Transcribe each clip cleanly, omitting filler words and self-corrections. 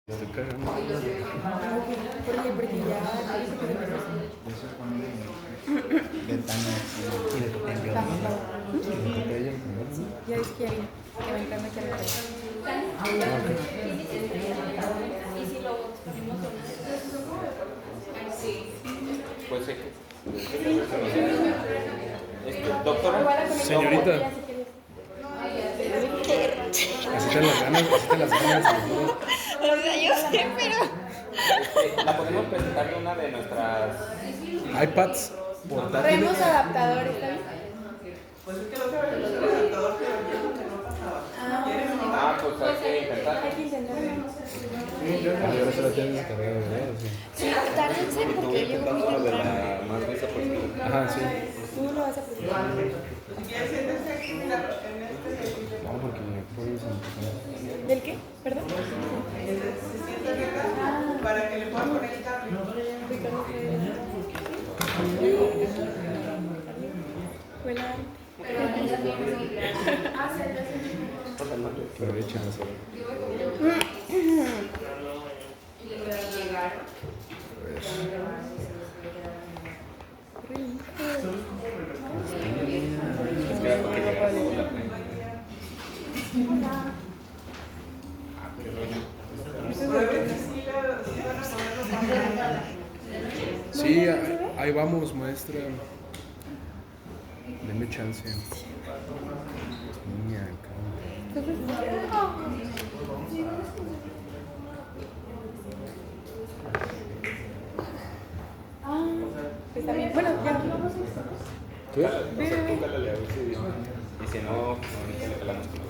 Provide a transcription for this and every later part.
Estoy cagando. Porque ya Y de totallo. ya es que va a entrar mucha Pues sí. Doctora. Señorita. Así te las ganas, así te las ganas. O sea, yo sé, pero... La podemos presentar de una de nuestras. iPads portátiles. Traemos adaptador, ¿está bien? Pues hay que intentar. Hay que intentarlo. Ahora se la tienes descargada, ¿verdad? Sí, tárdense porque yo llego muy temprano. Más vista posible. Ajá, sí. Tú lo vas a presentar. No, porque me puedes empezar. ¿Del qué? ¿Perdón? Para que le puedan poner el cable. Ricardo fue la... Aprovechen eso. Sí, ahí vamos, maestra. Deme chance. Niña, Está bien. Bueno, ya. ¿tú? Y si no, le pelamos con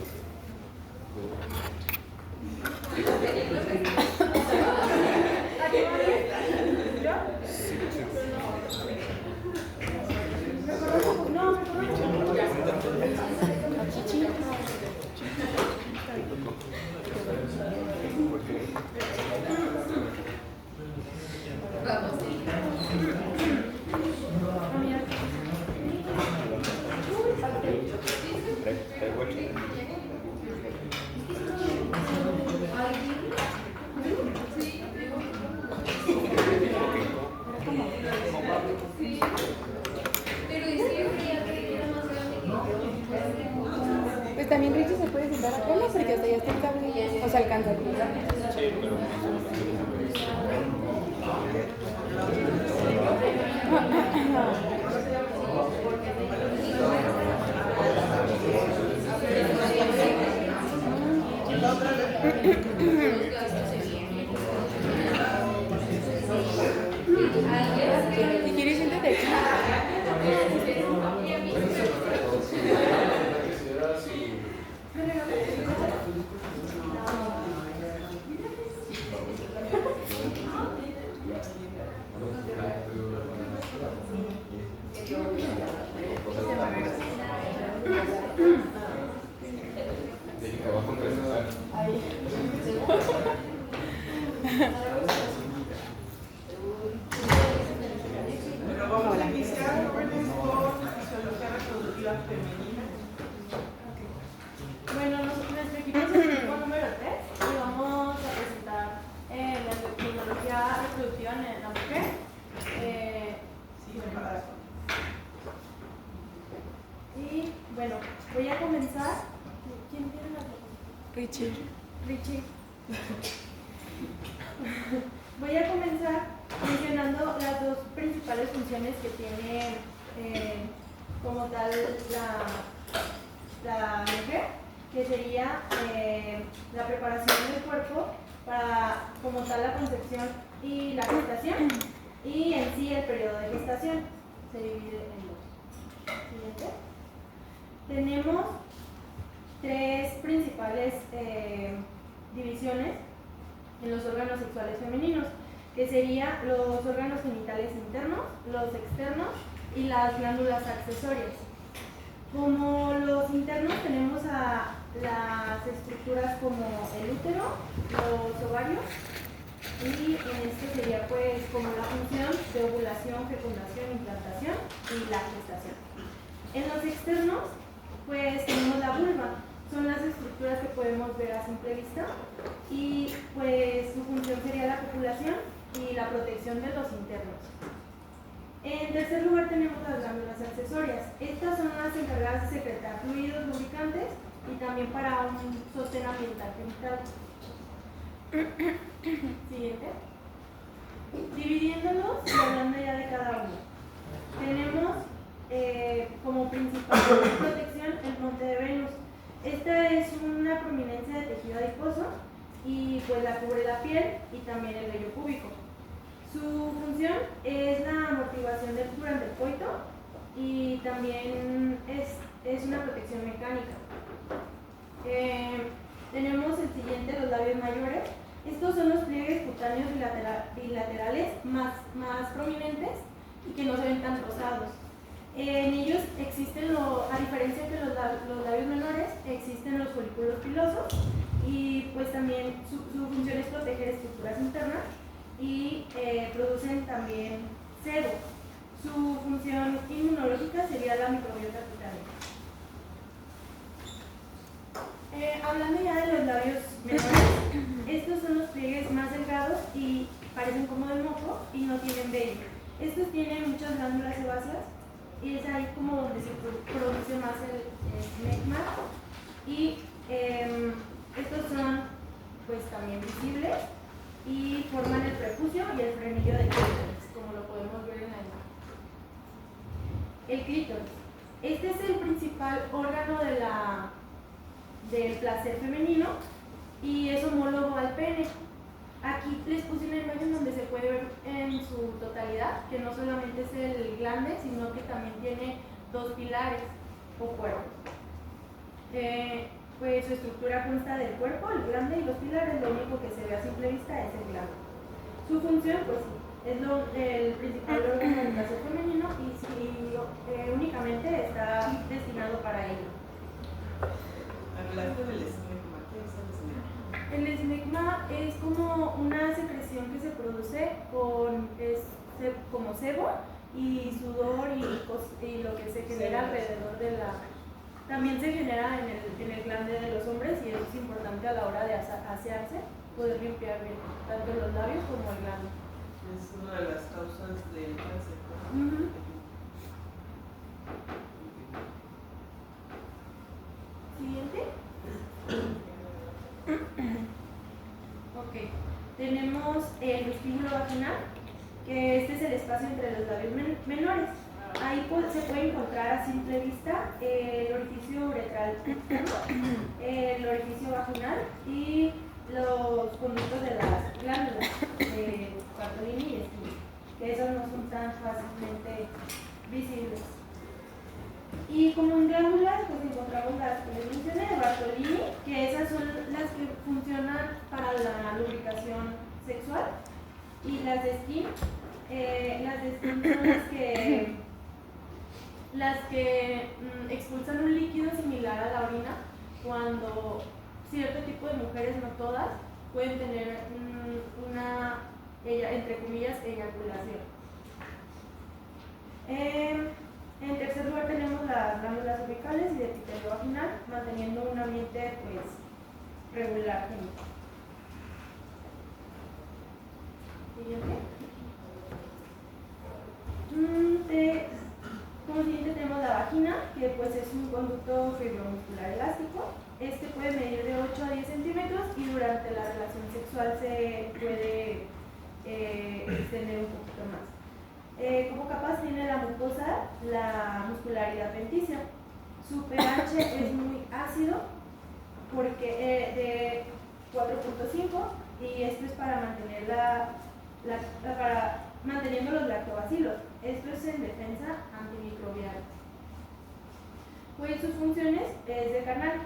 Pues también Richie se puede sentar acá, ¿no? Porque hasta ya está el cable. O sea, alcanza. Sí, pero. Si quieres, siéntate aquí. Vamos a iniciar jóvenes con fisiología reproductiva femenina. Bueno, nuestro equipo es el equipo número 3 y vamos a presentar la fisiología reproductiva en la mujer. Sí, embarazo. Y bueno, voy a comenzar. ¿Quién tiene la Richie. Richie. Voy a comenzar mencionando las dos principales funciones que tiene como tal la mujer, que sería la preparación del cuerpo para como tal la concepción y la gestación, y en sí el periodo de gestación se divide en dos. Siguiente. Tenemos tres principales divisiones en los órganos sexuales femeninos, que serían los órganos genitales internos, los externos y las glándulas accesorias. Como los internos tenemos a las estructuras como el útero, los ovarios, y en esto sería pues como la función de ovulación, fecundación, implantación y la gestación. En los externos pues tenemos la vulva, son las estructuras que podemos ver a simple vista y pues su copulación y la protección de los internos. En tercer lugar tenemos las glándulas accesorias. Estas son las encargadas de secretar fluidos lubricantes y también para un sostén ambiental genital. Siguiente. Dividiéndolos y hablando ya de cada uno. Tenemos como principal protección el monte de Venus. Esta es una prominencia de tejido adiposo y pues la cubre la piel y también el vello púbico. Su función es la amortiguación durante el coito y también es una protección mecánica. Tenemos el siguiente, los labios mayores. Estos son los pliegues cutáneos bilaterales más prominentes y que no se ven tan rosados. En ellos existen, a diferencia de los labios menores, existen los folículos pilosos y pues también su función es proteger estructuras internas y producen también sebo. Su función inmunológica sería la microbiota cutánea. Hablando ya de los labios menores, estos son los pliegues más delgados y parecen como de moco y no tienen vello. Estos tienen muchas glándulas sebáceas y es ahí como donde se produce más el esmegma y estos son pues también visibles y forman el prepucio y el frenillo de clítoris, como lo podemos ver en la imagen. El clítoris. Este es el principal órgano del placer femenino y es homólogo al pene. Aquí les puse una imagen donde se puede ver en su totalidad que no solamente es el glande, sino que también tiene dos pilares o cuerpos. Pues su estructura consta del cuerpo, el glande y los pilares. Lo único que se ve a simple vista es el glande. Su función, pues es el principal órgano del placer femenino y únicamente está destinado para ello. Hablando del esmegma, ¿qué es el esmegma? El esmegma es como una secreción que se produce como sebo y sudor y lo que se genera alrededor de la... También se genera en el glande de los hombres y eso es importante a la hora de asearse, poder limpiar bien tanto los labios como el glande. Es una de las causas del cáncer. Siguiente. Ok, tenemos el vestíbulo vaginal, que este es el espacio entre los labios menores. Ahí se puede encontrar a simple vista el orificio uretral externo, el orificio vaginal y los conductos de las glándulas de Bartolini y Estini, que esos no son tan fácilmente visibles. Y como en glándulas, pues encontramos las que les mencioné de Bartolini, que esas son las que funcionan para la lubricación sexual, y las de Skin son las que expulsan un líquido similar a la orina cuando cierto tipo de mujeres, no todas, pueden tener una, entre comillas, eyaculación. En tercer lugar tenemos las glándulas cervicales y de epitelio vaginal, manteniendo un ambiente pues regular. Siguiente. Como siguiente tenemos la vagina, que pues es un conducto fibromuscular elástico. Este puede medir de 8 a 10 centímetros y durante la relación sexual se puede extender un poquito más. Como capaz tiene la mucosa, la muscularidad adventicia. Su pH es muy ácido porque de 4.5 y esto es para mantener manteniendo los lactobacilos. Esto es en defensa antimicrobial. Pues sus funciones es de canal.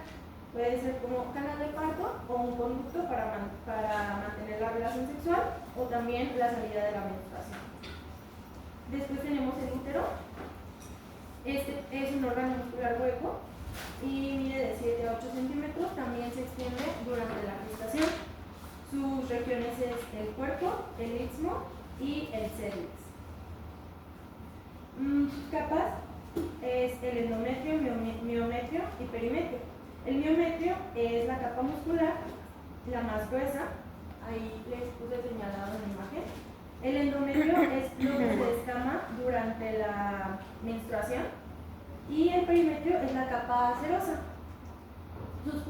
Puede ser como canal de parto o un conducto para mantener la relación sexual o también la salida de la menstruación. Después tenemos el útero. Este es un órgano muscular hueco y mide de 7 a 8 centímetros. También se extiende durante la gestación. Sus regiones es el cuerpo, el istmo y el cervix. Sus capas es el endometrio, miometrio y perimetrio. El miometrio es la capa muscular, la más gruesa, ahí les puse señalado en la imagen. El endometrio es lo que se descama durante la menstruación y el perimetrio es la capa cerosa. Sus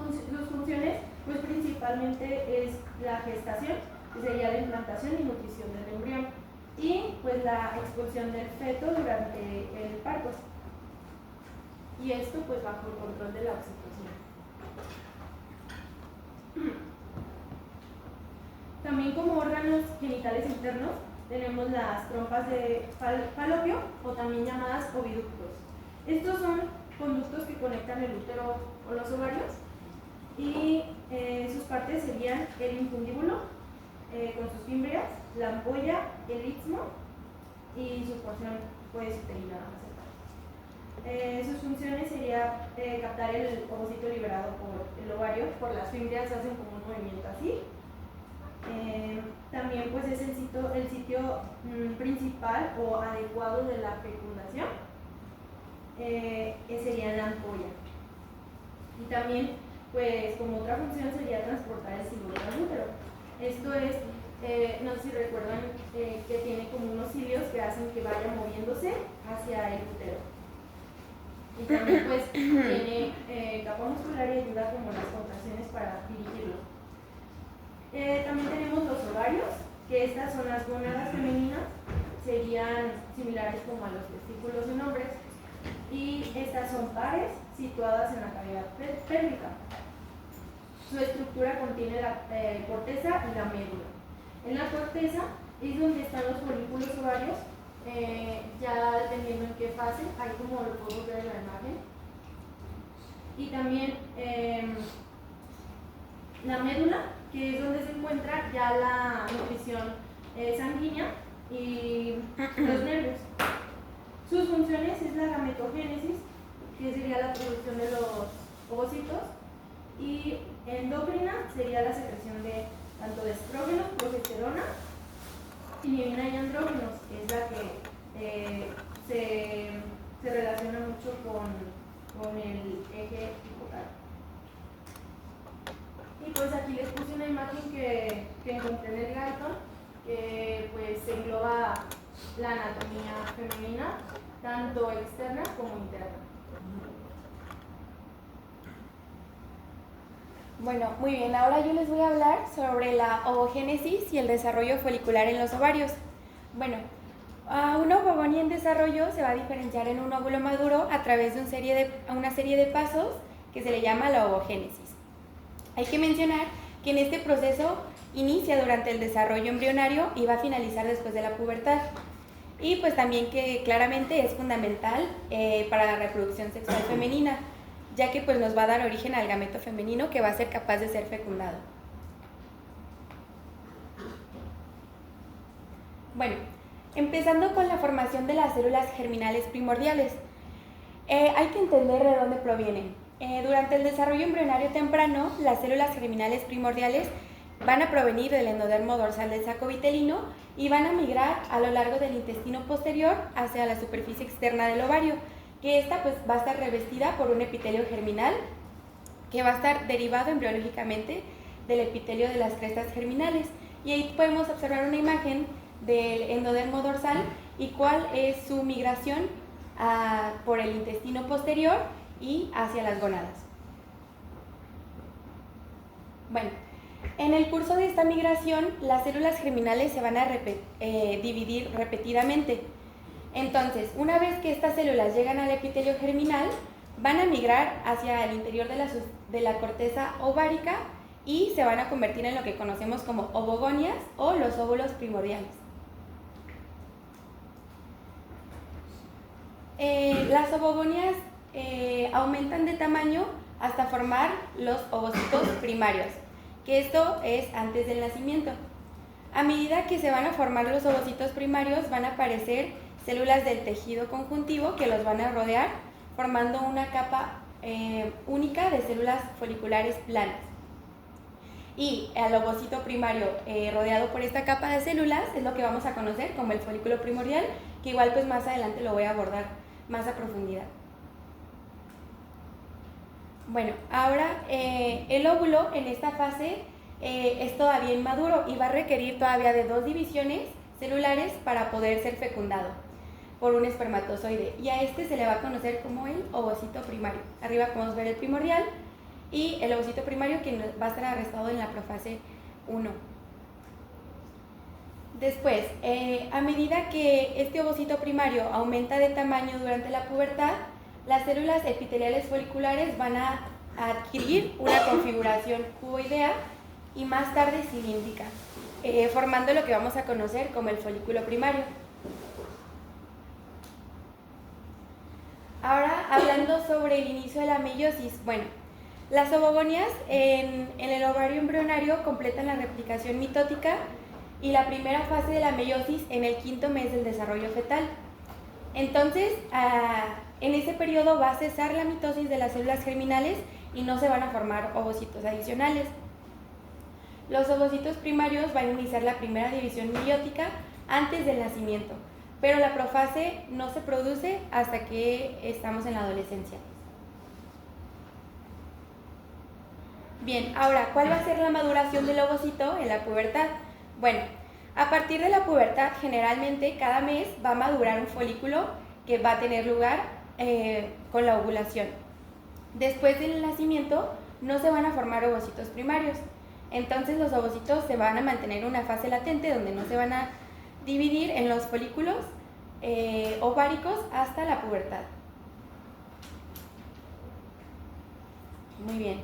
funciones, pues principalmente es la gestación, que sería la implantación y nutrición del embrión, y pues la expulsión del feto durante el parto. Y esto pues bajo el control de la oxitocina. También como órganos genitales internos tenemos las trompas de falopio o también llamadas oviductos. Estos son conductos que conectan el útero o los ovarios y sus partes serían el infundíbulo con sus fimbrias, la ampolla, el istmo y su porción pues uterina. Sus funciones sería captar el ovocito liberado por el ovario, por las fimbrias hacen como un movimiento así. También pues es el sitio principal o adecuado de la fecundación, sería la ampolla. Y también pues como otra función sería transportar el siluro al útero. Esto es, no sé si recuerdan que tiene como unos cilios que hacen que vaya moviéndose hacia el útero. Y también pues tiene capa muscular y ayuda como las contracciones para dirigirlo. También tenemos los ovarios, que estas son las gónadas femeninas, serían similares como a los testículos en hombres, y estas son pares situadas en la cavidad pélvica. Su estructura contiene la corteza y la médula. En la corteza es donde están los folículos ovarios, ya dependiendo en qué fase, ahí como lo podemos ver en la imagen. Y también la médula, que es donde se encuentra ya la nutrición sanguínea y los nervios. Sus funciones es la gametogénesis, que sería la producción de los ovocitos, y endocrina sería la secreción de tanto de estrógenos, progesterona, inhibina y andrógenos, que es la que se relaciona mucho con el eje hipotálico. Y pues aquí les puse una imagen que encontré en el Galton, que pues engloba la anatomía femenina, tanto externa como interna. Bueno, muy bien, ahora yo les voy a hablar sobre la ovogénesis y el desarrollo folicular en los ovarios. Bueno, una ovogonia en desarrollo se va a diferenciar en un óvulo maduro a través de una serie de pasos que se le llama la ovogénesis. Hay que mencionar que en este proceso inicia durante el desarrollo embrionario y va a finalizar después de la pubertad. Y pues también que claramente es fundamental para la reproducción sexual femenina, ya que pues nos va a dar origen al gameto femenino que va a ser capaz de ser fecundado. Bueno, empezando con la formación de las células germinales primordiales. Hay que entender de dónde provienen. Durante el desarrollo embrionario temprano, las células germinales primordiales van a provenir del endodermo dorsal del saco vitelino y van a migrar a lo largo del intestino posterior hacia la superficie externa del ovario, que esta pues va a estar revestida por un epitelio germinal que va a estar derivado embriológicamente del epitelio de las crestas germinales. Y ahí podemos observar una imagen del endodermo dorsal y cuál es su migración por el intestino posterior y hacia las gónadas. Bueno, en el curso de esta migración, las células germinales se van a dividir repetidamente. Entonces, una vez que estas células llegan al epitelio germinal, van a migrar hacia el interior de la corteza ovárica y se van a convertir en lo que conocemos como ovogonias o los óvulos primordiales. Las ovogonias aumentan de tamaño hasta formar los ovocitos primarios, que esto es antes del nacimiento. A medida que se van a formar los ovocitos primarios, van a aparecer células del tejido conjuntivo que los van a rodear, formando una capa única de células foliculares planas. Y el ovocito primario rodeado por esta capa de células es lo que vamos a conocer como el folículo primordial, que igual pues más adelante lo voy a abordar más a profundidad. Bueno, ahora el óvulo en esta fase es todavía inmaduro y va a requerir todavía de 2 divisiones celulares para poder ser fecundado por un espermatozoide, y a este se le va a conocer como el ovocito primario. Arriba podemos ver el primordial y el ovocito primario, que va a estar arrestado en la profase 1. Después, a medida que este ovocito primario aumenta de tamaño durante la pubertad, las células epiteliales foliculares van a adquirir una configuración cuboidea y más tarde cilíndrica, formando lo que vamos a conocer como el folículo primario. Ahora, hablando sobre el inicio de la meiosis, bueno, las ovogonias en el ovario embrionario completan la replicación mitótica y la primera fase de la meiosis en el 5º mes del desarrollo fetal. Entonces, en ese periodo va a cesar la mitosis de las células germinales y no se van a formar ovocitos adicionales. Los ovocitos primarios van a iniciar la primera división meiótica antes del nacimiento, pero la profase no se produce hasta que estamos en la adolescencia. Bien, ahora, ¿cuál va a ser la maduración del ovocito en la pubertad? Bueno, a partir de la pubertad, generalmente cada mes va a madurar un folículo que va a tener lugar con la ovulación. Después del nacimiento no se van a formar ovocitos primarios, entonces los ovocitos se van a mantener en una fase latente donde no se van a dividir en los folículos ováricos hasta la pubertad. Muy bien.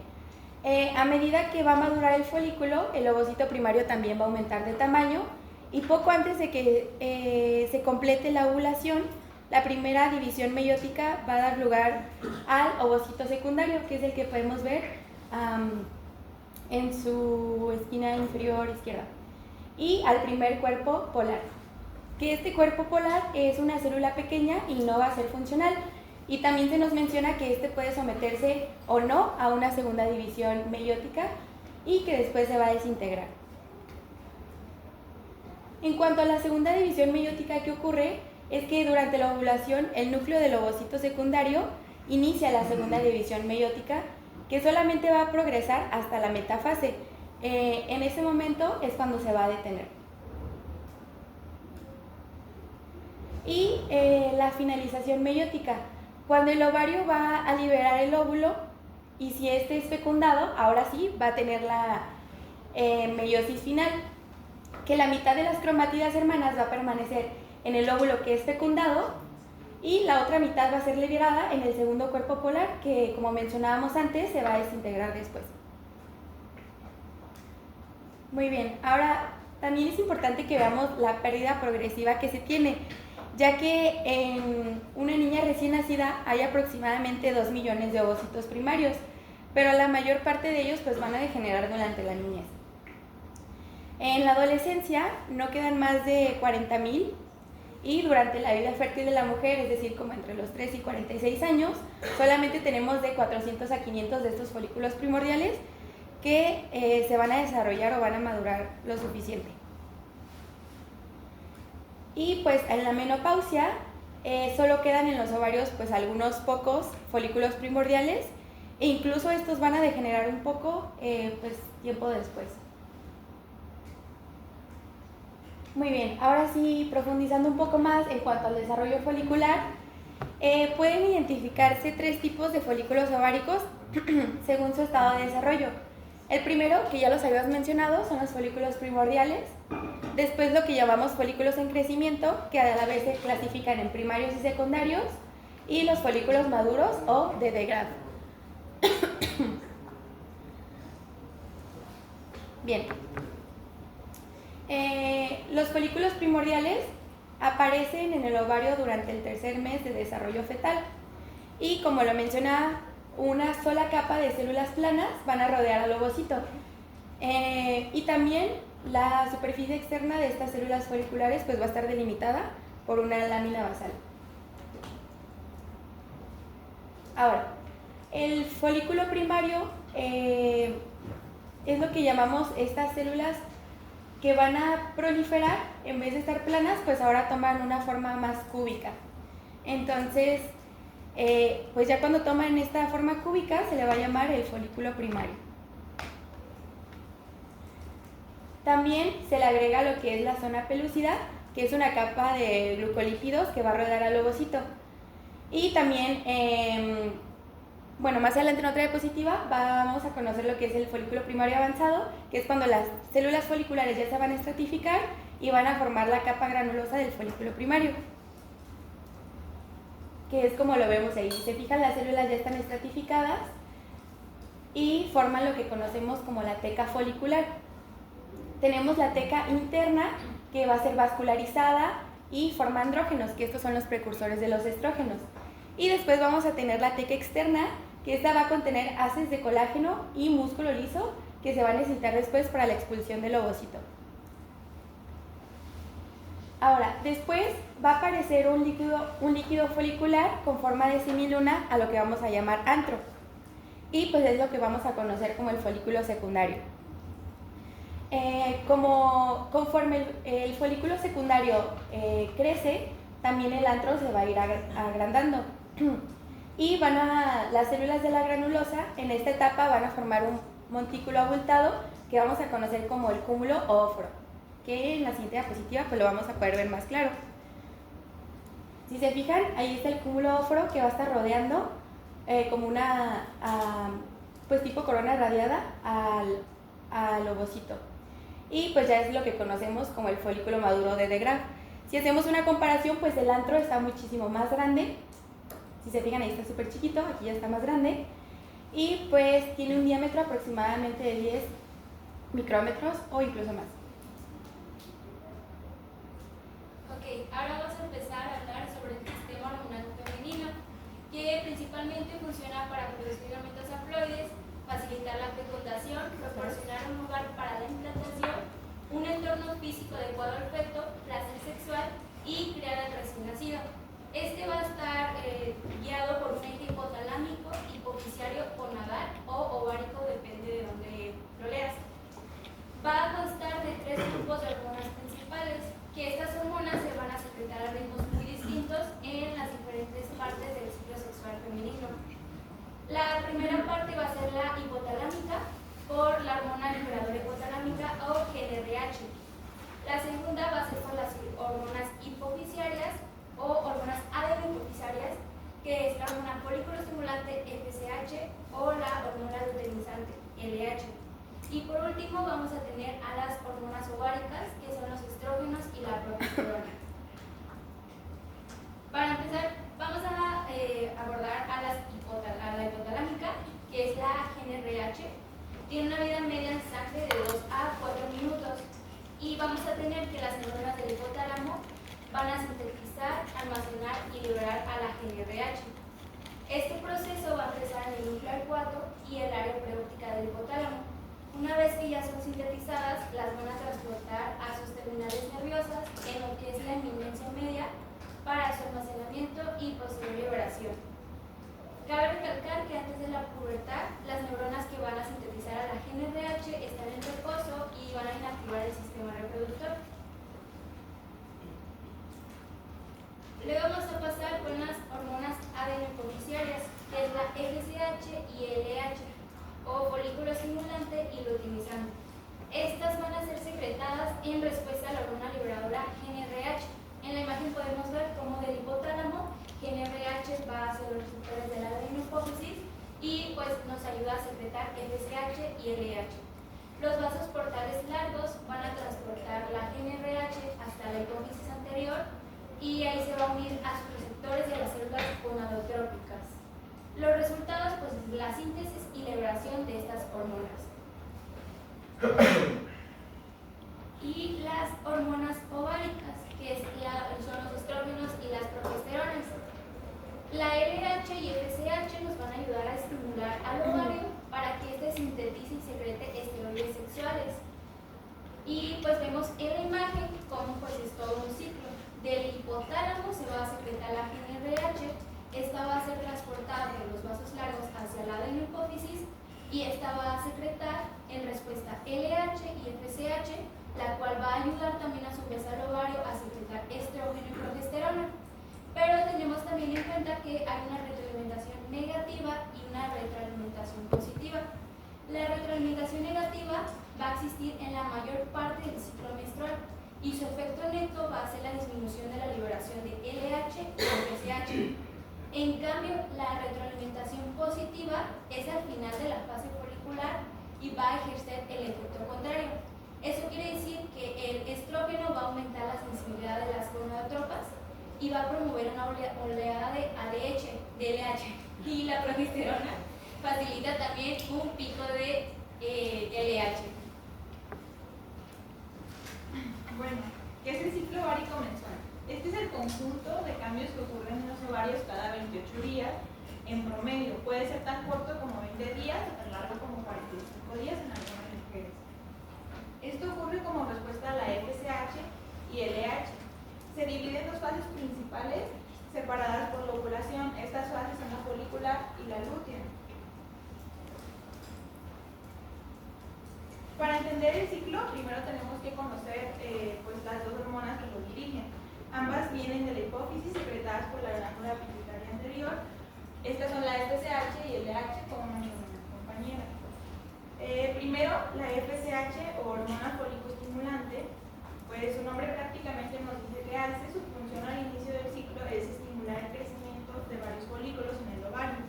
A medida que va a madurar el folículo, el ovocito primario también va a aumentar de tamaño, y poco antes de que se complete la ovulación, la primera división meiótica va a dar lugar al ovocito secundario, que es el que podemos ver en su esquina inferior izquierda, y al primer cuerpo polar, que este cuerpo polar es una célula pequeña y no va a ser funcional, y también se nos menciona que este puede someterse o no a una segunda división meiótica y que después se va a desintegrar. En cuanto a la segunda división meiótica que ocurre, es que durante la ovulación el núcleo del ovocito secundario inicia la segunda división meiótica, que solamente va a progresar hasta la metafase. En ese momento es cuando se va a detener. Y la finalización meiótica, cuando el ovario va a liberar el óvulo, y si este es fecundado, ahora sí va a tener la meiosis final, que la mitad de las cromátidas hermanas va a permanecer en el óvulo que es fecundado y la otra mitad va a ser liberada en el segundo cuerpo polar, que, como mencionábamos antes, se va a desintegrar después. Muy bien, ahora también es importante que veamos la pérdida progresiva que se tiene, ya que en una niña recién nacida hay aproximadamente 2 millones de ovocitos primarios, pero la mayor parte de ellos pues van a degenerar durante la niñez. En la adolescencia no quedan más de 40,000, y durante la vida fértil de la mujer, es decir, como entre los 3 y 46 años, solamente tenemos de 400 a 500 de estos folículos primordiales que se van a desarrollar o van a madurar lo suficiente. Y pues en la menopausia solo quedan en los ovarios pues algunos pocos folículos primordiales, e incluso estos van a degenerar un poco pues tiempo después. Muy bien, ahora sí, profundizando un poco más en cuanto al desarrollo folicular, pueden identificarse 3 tipos de folículos ováricos según su estado de desarrollo. El primero, que ya los habíamos mencionado, son los folículos primordiales. Después lo que llamamos folículos en crecimiento, que a la vez se clasifican en primarios y secundarios, y los folículos maduros o de degrado. Bien. Los folículos primordiales aparecen en el ovario durante el 3er mes de desarrollo fetal y, como lo mencionaba, una sola capa de células planas van a rodear al ovocito, y también la superficie externa de estas células foliculares pues va a estar delimitada por una lámina basal. Ahora, el folículo primario es lo que llamamos estas células que van a proliferar, en vez de estar planas, pues ahora toman una forma más cúbica. Entonces, pues ya cuando toman esta forma cúbica se le va a llamar el folículo primario. También se le agrega lo que es la zona pelúcida, que es una capa de glucolípidos que va a rodear al ovocito. Y también, bueno, más adelante en otra diapositiva vamos a conocer lo que es el folículo primario avanzado, que es cuando las células foliculares ya se van a estratificar y van a formar la capa granulosa del folículo primario, que es como lo vemos ahí. Si se fijan, las células ya están estratificadas y forman lo que conocemos como la teca folicular. Tenemos la teca interna, que va a ser vascularizada y forma andrógenos, que estos son los precursores de los estrógenos. Y después vamos a tener la teca externa, que esta va a contener haces de colágeno y músculo liso, que se va a necesitar después para la expulsión del ovocito. Ahora, después va a aparecer un líquido folicular con forma de semiluna, a lo que vamos a llamar antro. Y pues es lo que vamos a conocer como el folículo secundario. Conforme el folículo secundario crece, también el antro se va a ir agrandando. Y las células de la granulosa en esta etapa van a formar un montículo abultado que vamos a conocer como el cúmulo óforo, que en la siguiente diapositiva pues lo vamos a poder ver más claro. Si se fijan, ahí está el cúmulo óforo que va a estar rodeando como una pues tipo corona radiada al ovocito. Y pues ya es lo que conocemos como el folículo maduro de De Graaf. Si hacemos una comparación, pues el antro está muchísimo más grande. Si se fijan, ahí está súper chiquito, aquí ya está más grande. Y pues tiene un diámetro aproximadamente de 10 micrómetros o incluso más. Ok, ahora vamos a empezar a hablar sobre el sistema hormonal femenino, que principalmente funciona para producir gametos haploides, facilitar la fecundación, proporcionar un lugar para la implantación, un entorno físico adecuado al feto, placer sexual y criar al recién nacido. Este va a estar guiado por un eje hipotalámico, hipofisiario o nadal o ovárico, depende de donde lo leas. Va a constar de 3 grupos de hormonas principales, que estas hormonas se van a secretar a ritmos muy distintos en las diferentes partes del ciclo sexual femenino. La primera parte va a ser la hipotalámica, por la hormona liberadora hipotalámica o GnRH. La segunda va a ser por las hormonas hipofisiarias o hormonas adenohipofisiarias, que es la hormona folículo estimulante FSH o la hormona luteinizante LH. Y por último vamos a tener a las hormonas ováricas, que son los estrógenos y la progesterona. Para empezar, vamos a abordar a la hipotalámica, que es la GnRH. Tiene una vida media en sangre de 2 a 4 minutos. Y vamos a tener que las neuronas del hipotálamo van a sintetizar, almacenar y liberar a la GnRH. Este proceso va a empezar en el núcleo arcuato y el área preóptica del hipotálamo. Una vez que ya son sintetizadas, las van a transportar a sus terminales nerviosas en lo que es la eminencia media para su almacenamiento y posterior liberación. Cabe recalcar que antes de la pubertad, las neuronas que van a sintetizar a la GnRH están en reposo y van a inactivar el sistema reproductor. Luego vamos a pasar con las hormonas adenohipofisiarias, que es la FSH y LH, o folículo estimulante y luteinizante. Estas van a ser secretadas en respuesta a la hormona liberadora GnRH. En la imagen podemos ver cómo del hipotálamo GnRH va hacia los receptores de la adenohipófisis y pues nos ayuda a secretar FSH y LH. Los vasos portales largos van a transportar la GnRH hasta la hipófisis anterior y ahí se va a unir a sus receptores de las células gonadotrópicas. Los resultados pues es la síntesis y liberación de estas hormonas. Y las hormonas ováricas, que son los estrógenos y las progesteronas. La LH y FSH nos van a ayudar a estimular al ovario para que éste sintetice y secrete esteroides sexuales. Y pues vemos en la imagen cómo pues es todo un ciclo. Del hipotálamo se va a secretar la GnRH, esta va a ser transportada por los vasos largos hacia la adenohipófisis y esta va a secretar en respuesta LH y FSH, la cual va a ayudar también a su vez al ovario a secretar estrógeno y progesterona. Pero tenemos también en cuenta que hay una retroalimentación negativa y una retroalimentación positiva. La retroalimentación negativa va a existir en la mayor parte del ciclo menstrual y su efecto neto va a ser la disminución de la liberación de LH y FSH. En cambio, la retroalimentación positiva es al final de la fase folicular y va a ejercer el efecto contrario. Eso quiere decir que el estrógeno va a aumentar la sensibilidad de las gonadotropas y va a promover una oleada de ADH, de LH, y la progesterona facilita también un pico de LH. Bueno, ¿qué es el ciclo ovárico menstrual? Este es el conjunto de cambios que ocurren en los ovarios cada 28 días en promedio. Puede ser tan corto como 20 días o tan largo como 45 días en algunas mujeres. Esto ocurre como respuesta a la FSH y LH. Se divide en dos fases principales separadas por la ovulación. Estas fases son la folicular y la lútea. Para entender el ciclo, primero tenemos que conocer pues las dos hormonas que lo dirigen. Ambas vienen de la hipófisis secretadas por la glándula pituitaria anterior. Estas son la FSH y el LH, como nuestra compañera. Primero, la FSH o hormona folicoestimulante, pues su nombre prácticamente nos dice que hace. Su función al inicio del ciclo es estimular el crecimiento de varios folículos en el ovario.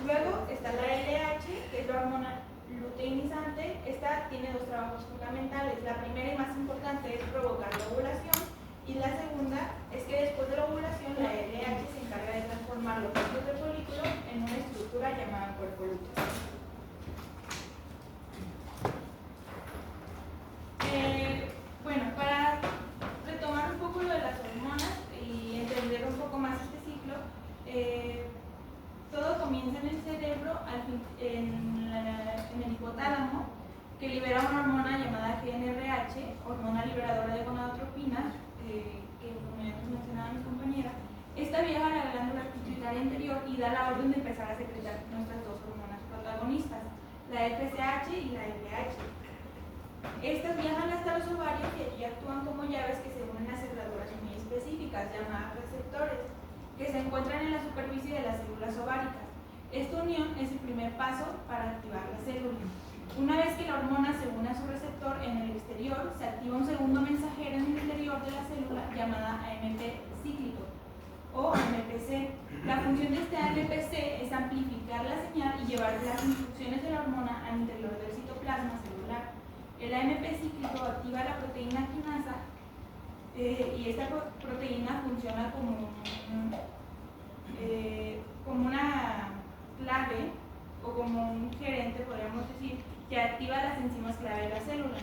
Luego está la LH, que es la hormona luteinizante. Esta tiene dos trabajos fundamentales. La primera y más importante es provocar la ovulación, y la segunda es que después de la ovulación la LH se encarga de transformar los restos del folículo en una estructura llamada cuerpo lúteo. Bueno, para retomar un poco lo de las hormonas y entender un poco más este ciclo, todo comienza en el cerebro, en el hipotálamo, que libera una hormona llamada GnRH, hormona liberadora de gonadotropinas, que como ya nos mencionaba mi compañera. Esta viaja a la glándula pituitaria anterior y da la orden de empezar a secretar nuestras dos hormonas protagonistas, la FSH y la LH. Estas viajan hasta los ovarios y aquí actúan como llaves que se unen a cerraduras muy específicas, llamadas receptores, que se encuentran en la superficie de las células ováricas. Esta unión es el primer paso para activar la célula. Una vez que la hormona se une a su receptor en el exterior, se activa un segundo mensajero en el interior de la célula llamada AMP cíclico o AMPC. La función de este AMPC es amplificar la señal y llevar las instrucciones de la hormona al interior del citoplasma celular. El AMP cíclico activa la proteína quinasa y esta proteína funciona como una clave o como un gerente, podríamos decir, que activa las enzimas clave de la célula.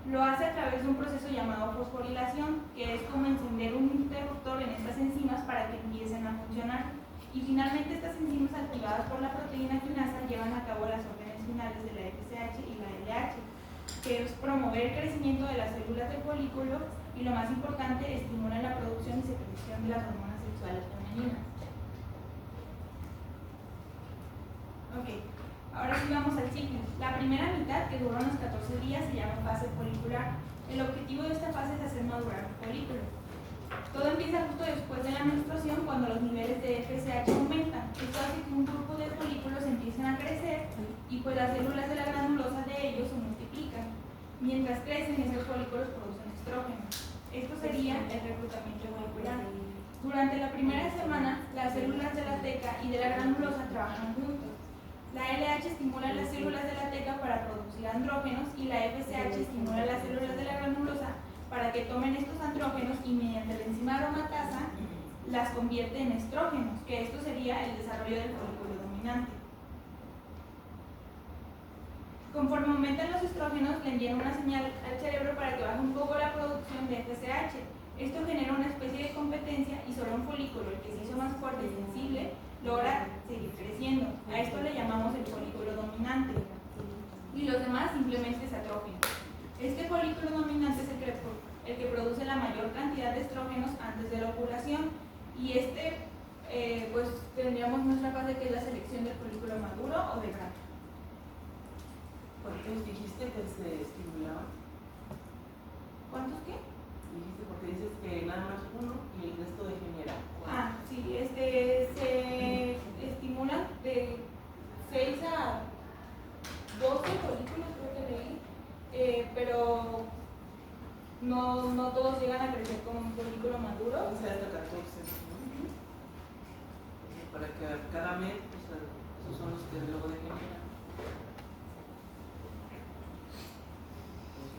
Lo hace a través de un proceso llamado fosforilación, que es como encender un interruptor en estas enzimas para que empiecen a funcionar. Y finalmente estas enzimas activadas por la proteína quinasa llevan a cabo las órdenes finales de la FSH y la LH, que es promover el crecimiento de las células del folículo y, lo más importante, estimulan la producción y secreción de las hormonas sexuales femeninas. Ok, ahora sí vamos al ciclo. La primera mitad, que dura unos 14 días, se llama fase folicular. El objetivo de esta fase es hacer madurar un folículo. Todo empieza justo después de la menstruación, cuando los niveles de FSH aumentan. Esto hace que un grupo de folículos empiecen a crecer y pues las células de la granulosa de ellos se multiplican. Mientras crecen, esos folículos producen estrógeno. Esto sería el reclutamiento folicular. Durante la primera semana, las células de la teca y de la granulosa trabajan juntos. La LH estimula las células de la teca para producir andrógenos y la FSH estimula las células de la granulosa para que tomen estos andrógenos y mediante la enzima aromatasa las convierte en estrógenos, que esto sería el desarrollo del folículo dominante. Conforme aumentan los estrógenos, le envían una señal al cerebro para que baje un poco la producción de FSH. Esto genera una especie de competencia y solo un folículo, el que se hizo más fuerte y sensible, logra seguir creciendo. A esto le llamamos el folículo dominante. Y los demás simplemente se atrofian. Este folículo dominante es el que produce la mayor cantidad de estrógenos antes de la ovulación. Y pues tendríamos nuestra fase, que es la selección del folículo maduro o de grano. ¿Cuántos dijiste que se estimulaban? ¿Cuántos qué? Dijiste porque dices que nada más uno y el resto degenera. Ah, sí, se estimulan de 6 a 12 folículos, creo que leí. no todos llegan a crecer como un folículo maduro. 11 hasta 14. ¿no? Para que cada mes, pues, esos son los que luego degeneran.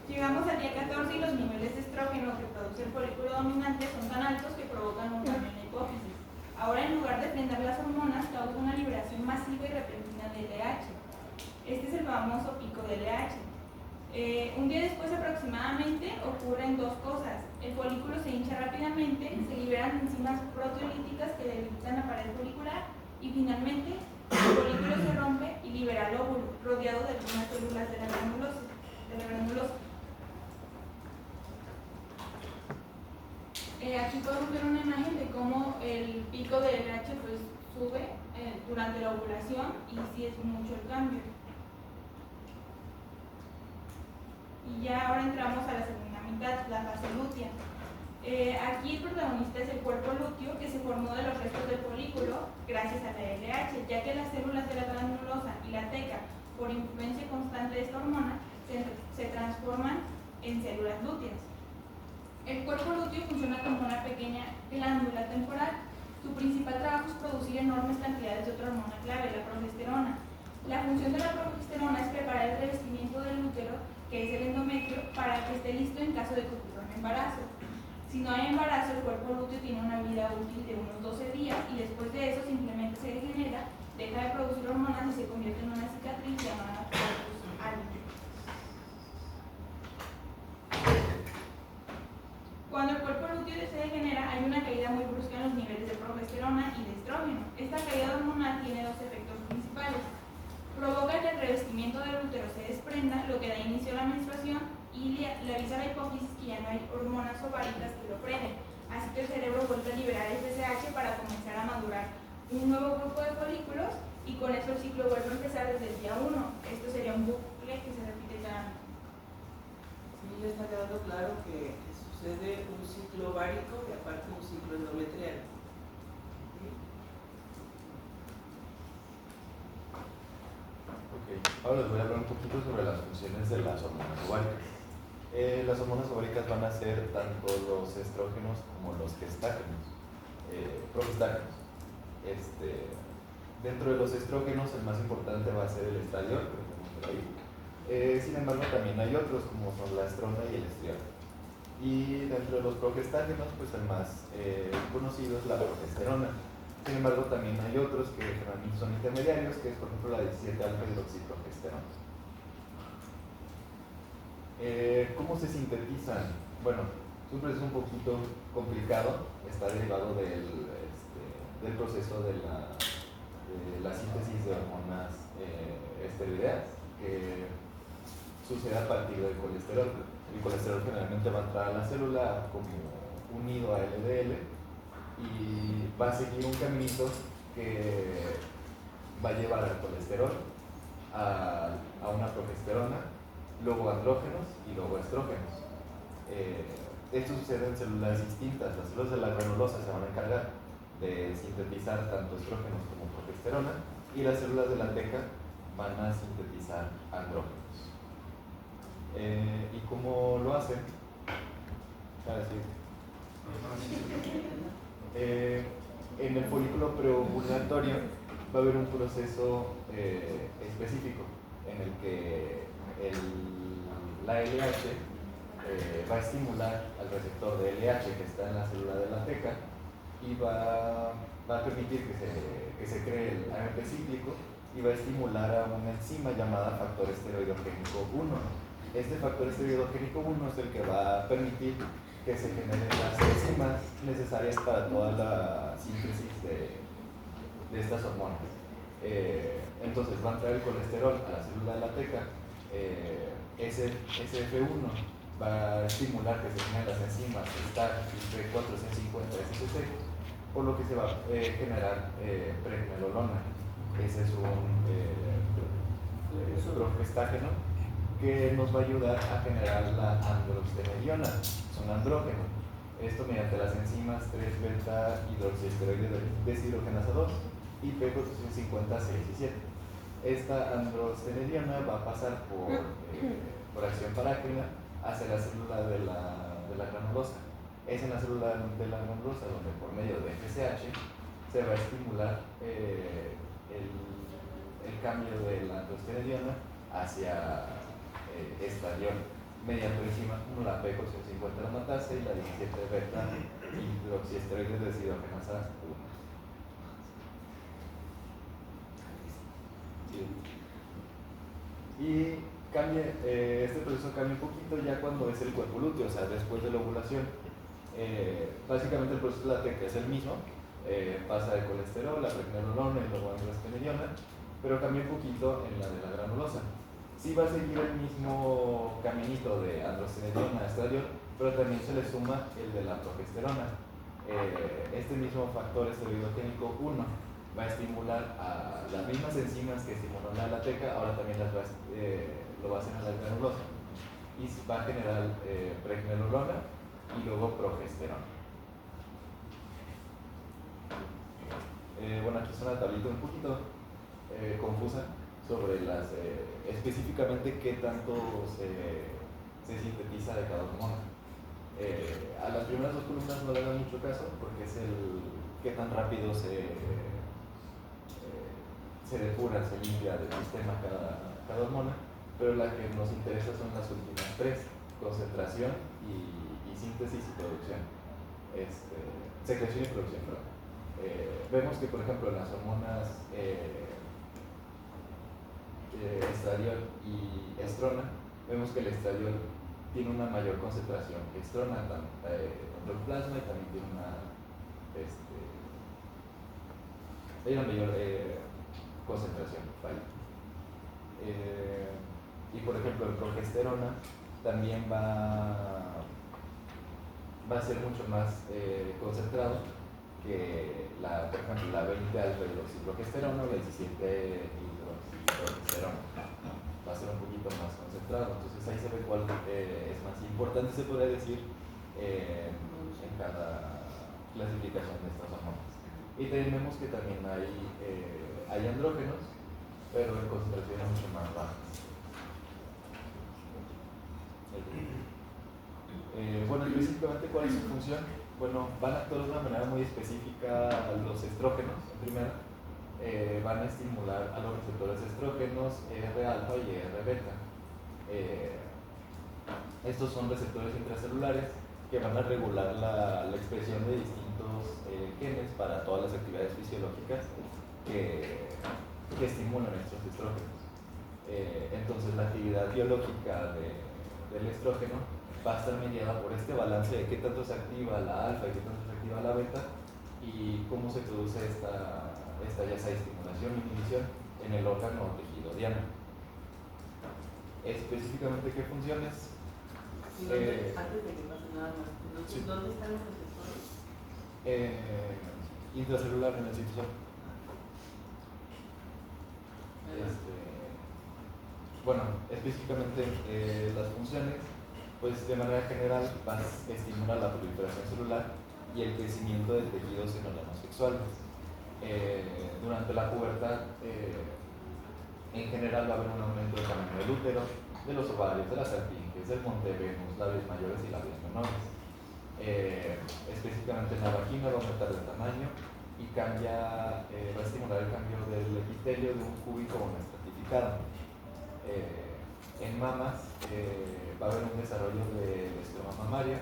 Llegamos al día 14 y los niveles de estrógeno que produce el folículo dominante son tan altos que provocan un cambio en la hipófisis. Ahora, en lugar de frenar las hormonas, causa una liberación masiva y repentina de LH. Este es el famoso pico de LH. Un día después aproximadamente ocurren dos cosas. El folículo se hincha rápidamente, se liberan enzimas proteolíticas que debilitan la pared folicular y finalmente el folículo se rompe y libera el óvulo, rodeado de algunas células de la granulosa. Aquí podemos ver una imagen de cómo el pico de LH pues, sube durante la ovulación y sí es mucho el cambio. Y ya ahora entramos a la segunda mitad, la fase lútea. Aquí el protagonista es el cuerpo lúteo que se formó de los restos del folículo gracias a la LH, ya que las células de la granulosa y la teca, por influencia constante de esta hormona, se transforman en células lúteas. El cuerpo lúteo funciona como una pequeña glándula temporal. Su principal trabajo es producir enormes cantidades de otra hormona clave, la progesterona. La función de la progesterona es preparar el revestimiento del útero, que es el endometrio, para que esté listo en caso de que ocurra un embarazo. Si no hay embarazo, el cuerpo lúteo tiene una vida útil de unos 12 días y después de eso simplemente se degenera, deja de producir hormonas y se convierte en una cicatriz llamada corpus album. Cuando el cuerpo lúteo se degenera, hay una caída muy brusca en los niveles de progesterona y de estrógeno. Esta caída hormonal tiene dos efectos principales. Provoca que el revestimiento del útero se desprenda, lo que da inicio a la menstruación, y le avisa a la hipófisis que ya no hay hormonas ováricas que lo frenen. Así que el cerebro vuelve a liberar FSH para comenzar a madurar un nuevo grupo de folículos y con eso el ciclo vuelve a empezar desde el día 1. Esto sería un bucle que se repite cada mes. Sí, ya está quedando claro que sucede un ciclo ovárico y aparte un ciclo endometrial. ¿Sí? Ok, ahora les voy a hablar un poquito sobre las funciones de las hormonas ováricas. Las hormonas ováricas van a ser tanto los estrógenos como los progestágenos. Dentro de los estrógenos, el más importante va a ser el estradiol, que lo tenemos por ahí. Sin embargo, también hay otros como son la estrona y el estriol. Y dentro de los progestágenos, pues el más conocido es la progesterona. Sin embargo, también hay otros que generalmente son intermediarios, que es por ejemplo la 17-alfa-hidroxiprogesterona. ¿Cómo se sintetizan? Bueno, es un proceso un poquito complicado, está derivado del proceso de la síntesis de hormonas esteroideas, que sucede a partir del colesterol. El colesterol generalmente va a entrar a la célula como unido a LDL y va a seguir un caminito que va a llevar al colesterol a una progesterona, luego andrógenos y luego estrógenos. Esto sucede en células distintas. Las células de la granulosa se van a encargar de sintetizar tanto estrógenos como progesterona y las células de la teca van a sintetizar andrógenos. ¿Y cómo lo hacen? En el folículo preovulatorio va a haber un proceso específico en el que la LH va a estimular al receptor de LH que está en la célula de la teca y va a permitir que se cree el AMP cíclico y va a estimular a una enzima llamada factor esteroidogénico 1. Este factor esteroidogénico 1 es el que va a permitir que se generen las enzimas necesarias para toda la síntesis de estas hormonas. Entonces va a entrar el colesterol a la célula de la teca, SF1 va a estimular que se generen las enzimas STAR-450 SCC, por lo que se va a generar pregnenolona. Ese es un progestágeno que nos va a ayudar a generar la androstenediona, es un andrógeno. Esto mediante las enzimas 3-beta-hidroxiesteroide deshidrogenasa 2 y P450 6 y 7. Esta androstenediona va a pasar por acción parácrina hacia la célula de la granulosa. Es en la célula de la granulosa donde por medio de FSH se va a estimular el cambio de la androstenediona hacia estradiol mediante enzima como la P450 aromatasa y la 17 beta hidroxiesteroide deshidrogenasa 1. Y cambia, este proceso cambia un poquito ya cuando es el cuerpo lúteo, o sea, después de la ovulación. Básicamente el proceso de la teca es el mismo, pasa de colesterol a pregnenolona y luego a androstenediona, pero cambia un poquito en la de la granulosa. Sí va a seguir el mismo caminito de androstenediona a estradiol, pero también se le suma el de la progesterona. Este mismo factor esteroidogénico 1 va a estimular a las mismas enzimas que estimulan a la teca, ahora también lo va a hacer en la granulosa. Y va a generar pregnenolona y luego progesterona. Bueno, aquí es una tablita un poquito confusa sobre las específicamente qué tanto se sintetiza de cada hormona. A las primeras dos columnas no le dan mucho caso porque es el qué tan rápido se depura, se limpia del sistema cada hormona, pero la que nos interesa son las últimas tres: concentración y síntesis y producción, secreción y producción, perdón. Vemos que, por ejemplo, en las hormonas estradiol y estrona, vemos que el estradiol tiene una mayor concentración que estrona dentro del plasma y también tiene una mayor concentración. ¿Vale? Y por ejemplo, el progesterona también va a ser mucho más concentrado que por ejemplo, la 20 alfa hidroxiprogesterona o la 17 hidroxiprogesterona. Va a ser un poquito más concentrado, entonces ahí se ve cuál es más importante, se podría decir, en cada clasificación de estas hormonas. Y tenemos que también hay andrógenos, pero en concentraciones mucho más bajas. Bueno, específicamente, ¿cuál es su función? Bueno, van a actuar de una manera muy específica los estrógenos. Primero, van a estimular a los receptores estrógenos R-alfa y R-beta. Estos son receptores intracelulares que van a regular la expresión de distintos genes para todas las actividades fisiológicas que estimulan estos estrógenos. Entonces, la actividad biológica del estrógeno va a estar mediada por este balance de qué tanto se activa la alfa y qué tanto se activa la beta y cómo se produce esta ya sea estimulación o inhibición en el órgano o tejido diana. Específicamente, ¿qué funciones? Antes de que pase nada más, Sí. ¿Dónde están los receptores? Intracelular en el citosol. Bueno, específicamente las funciones, pues de manera general van a estimular la proliferación celular y el crecimiento de tejidos en órganos sexuales. Durante la pubertad, en general va a haber un aumento del tamaño del útero, de los ovarios, de las esfinges, del montevenus, labios mayores y labios menores. Específicamente en la vagina va a aumentar el tamaño y va a estimular el cambio del epitelio de un cúbico a un estratificado. En mamas va a haber un desarrollo del estroma mamario,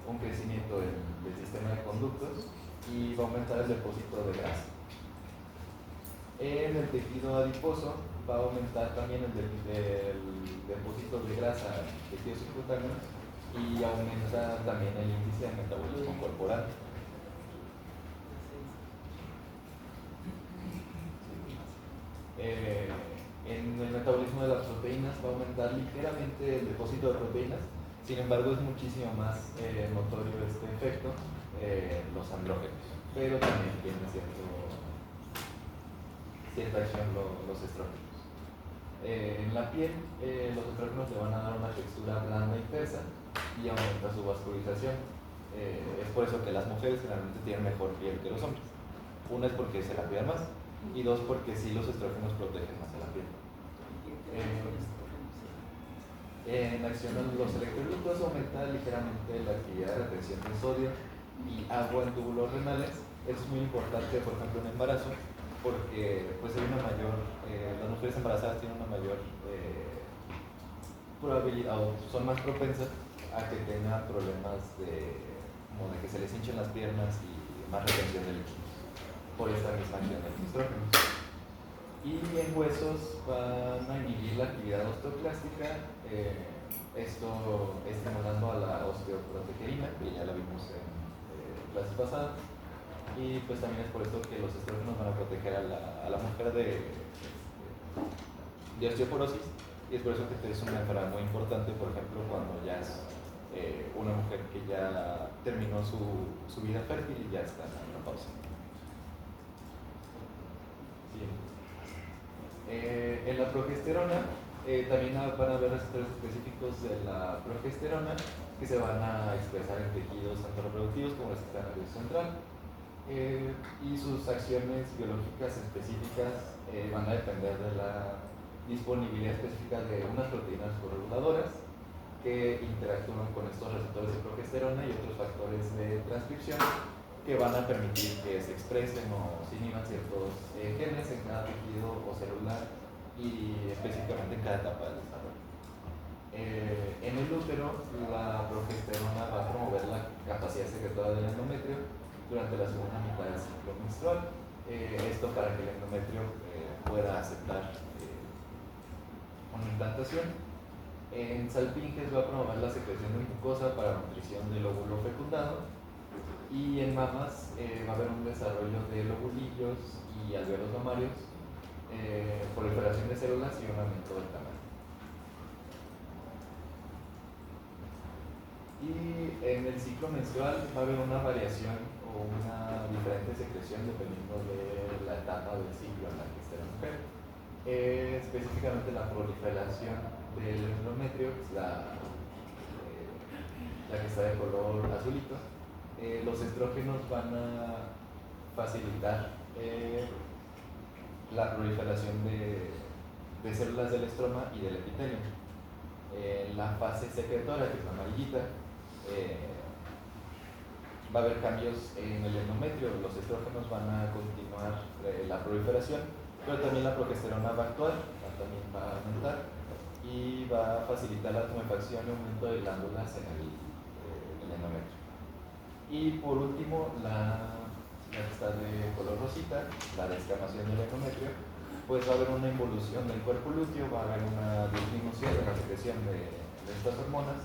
un crecimiento del sistema de conductos y va a aumentar el depósito de grasa. En el tejido adiposo va a aumentar también el depósito de grasa en tejidos subcutáneos y aumenta también el índice de metabolismo corporal. En el metabolismo de las proteínas va a aumentar ligeramente el depósito de proteínas, sin embargo es muchísimo más notorio este efecto los andrógenos, pero también tiene cierta acción los estrógenos. En la piel los estrógenos le van a dar una textura blanda y tersa y aumenta su vascularización. Es por eso que las mujeres generalmente tienen mejor piel que los hombres. Una es porque se la cuidan más y dos porque sí los estrógenos protegen más a la piel. En acción los electrolitos aumenta ligeramente la actividad de retención de sodio y agua en túbulos renales. Esto es muy importante, por ejemplo, en embarazo, porque pues hay una mayor, las mujeres embarazadas tienen una mayor probabilidad, o son más propensas a que tengan problemas como de que se les hinchen las piernas y más retención de líquidos por esta misma acción de los estrógenos. Y en huesos van a inhibir la actividad osteoclástica, esto estimulando a la osteoproteína, que ya la vimos en clases pasadas. Y pues también es por esto que los estrógenos van a proteger a la mujer de osteoporosis, y es por eso que es una enfermedad muy importante, por ejemplo, cuando ya es una mujer que ya terminó su vida fértil y ya está en la menopausia. Bien. En la progesterona también van a haber receptores específicos de la progesterona que se van a expresar en tejidos tanto reproductivos como el sistema nervioso central. Y sus acciones biológicas específicas van a depender de la disponibilidad específica de unas proteínas correguladoras que interactúan con estos receptores de progesterona y otros factores de transcripción que van a permitir que se expresen o se inhiban ciertos genes en cada tejido o celular y específicamente en cada etapa del desarrollo. En el útero, la progesterona va a promover la capacidad secretora del endometrio durante la segunda mitad del ciclo menstrual. Esto para que el endometrio pueda aceptar una implantación. En salpinges va a promover la secreción de mucosa para nutrición del óvulo fecundado. Y en mamas va a haber un desarrollo de lobulillos y alvéolos mamarios, proliferación de células y un aumento del tamaño. Y en el ciclo menstrual va a haber una variación o una diferente secreción dependiendo de la etapa del ciclo en la que esté la mujer. Específicamente la proliferación del endometrio, que es la que está de color azulito. Los estrógenos van a facilitar la proliferación de células del estroma y del epitelio. La fase secretora, que es la amarillita, va a haber cambios en el endometrio. Los estrógenos van a continuar la proliferación, pero también la progesterona va a actuar, también va a aumentar y va a facilitar la tumefacción y aumento de glándulas en el endometrio. Y por último, la que está de color rosita, la descamación del endometrio, pues va a haber una involución del cuerpo lúteo, va a haber una disminución de la secreción de estas hormonas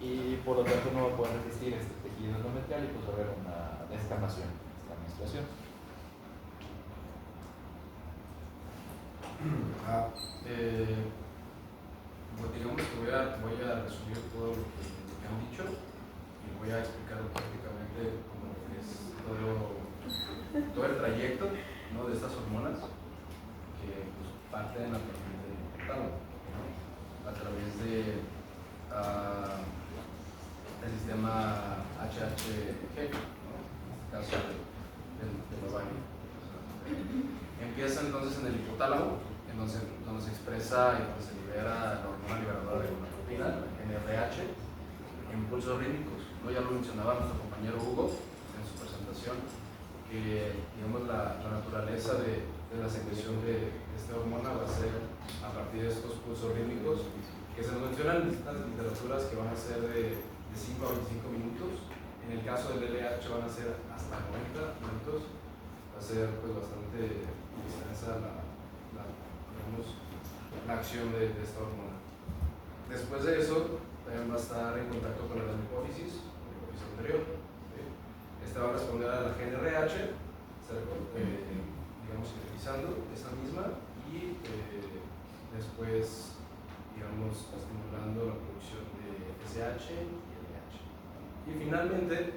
y por lo tanto no va a poder resistir este tejido endometrial y pues va a haber una descamación, esta menstruación. Pues digamos que voy a resumir todo lo que han dicho y voy a explicar prácticamente cómo es todo el trayecto, ¿no?, de estas hormonas que pues, parten a partir del hipotálamo, ¿no?, a través de el sistema HHG, ¿no?, en este caso del ovario. Empieza entonces en el hipotálamo, donde se expresa y donde se libera la hormona liberadora de gonadotropina, NRH, impulsos rítmicos, ¿no? Ya lo mencionaba nuestro compañero Hugo en su presentación, que digamos, la naturaleza de la secreción de esta hormona va a ser a partir de estos pulsos rítmicos que se nos mencionan en distintas literaturas que van a ser de 5 a 25 minutos. En el caso del LH van a ser hasta 90 minutos. Va a ser pues bastante extensa la acción de esta hormona. Después de eso, también va a estar en contacto con la hipófisis anterior. ¿Sí? Esta va a responder a la GnRH, digamos, sintetizando esa misma y después, digamos, estimulando la producción de SH y LH. Y finalmente,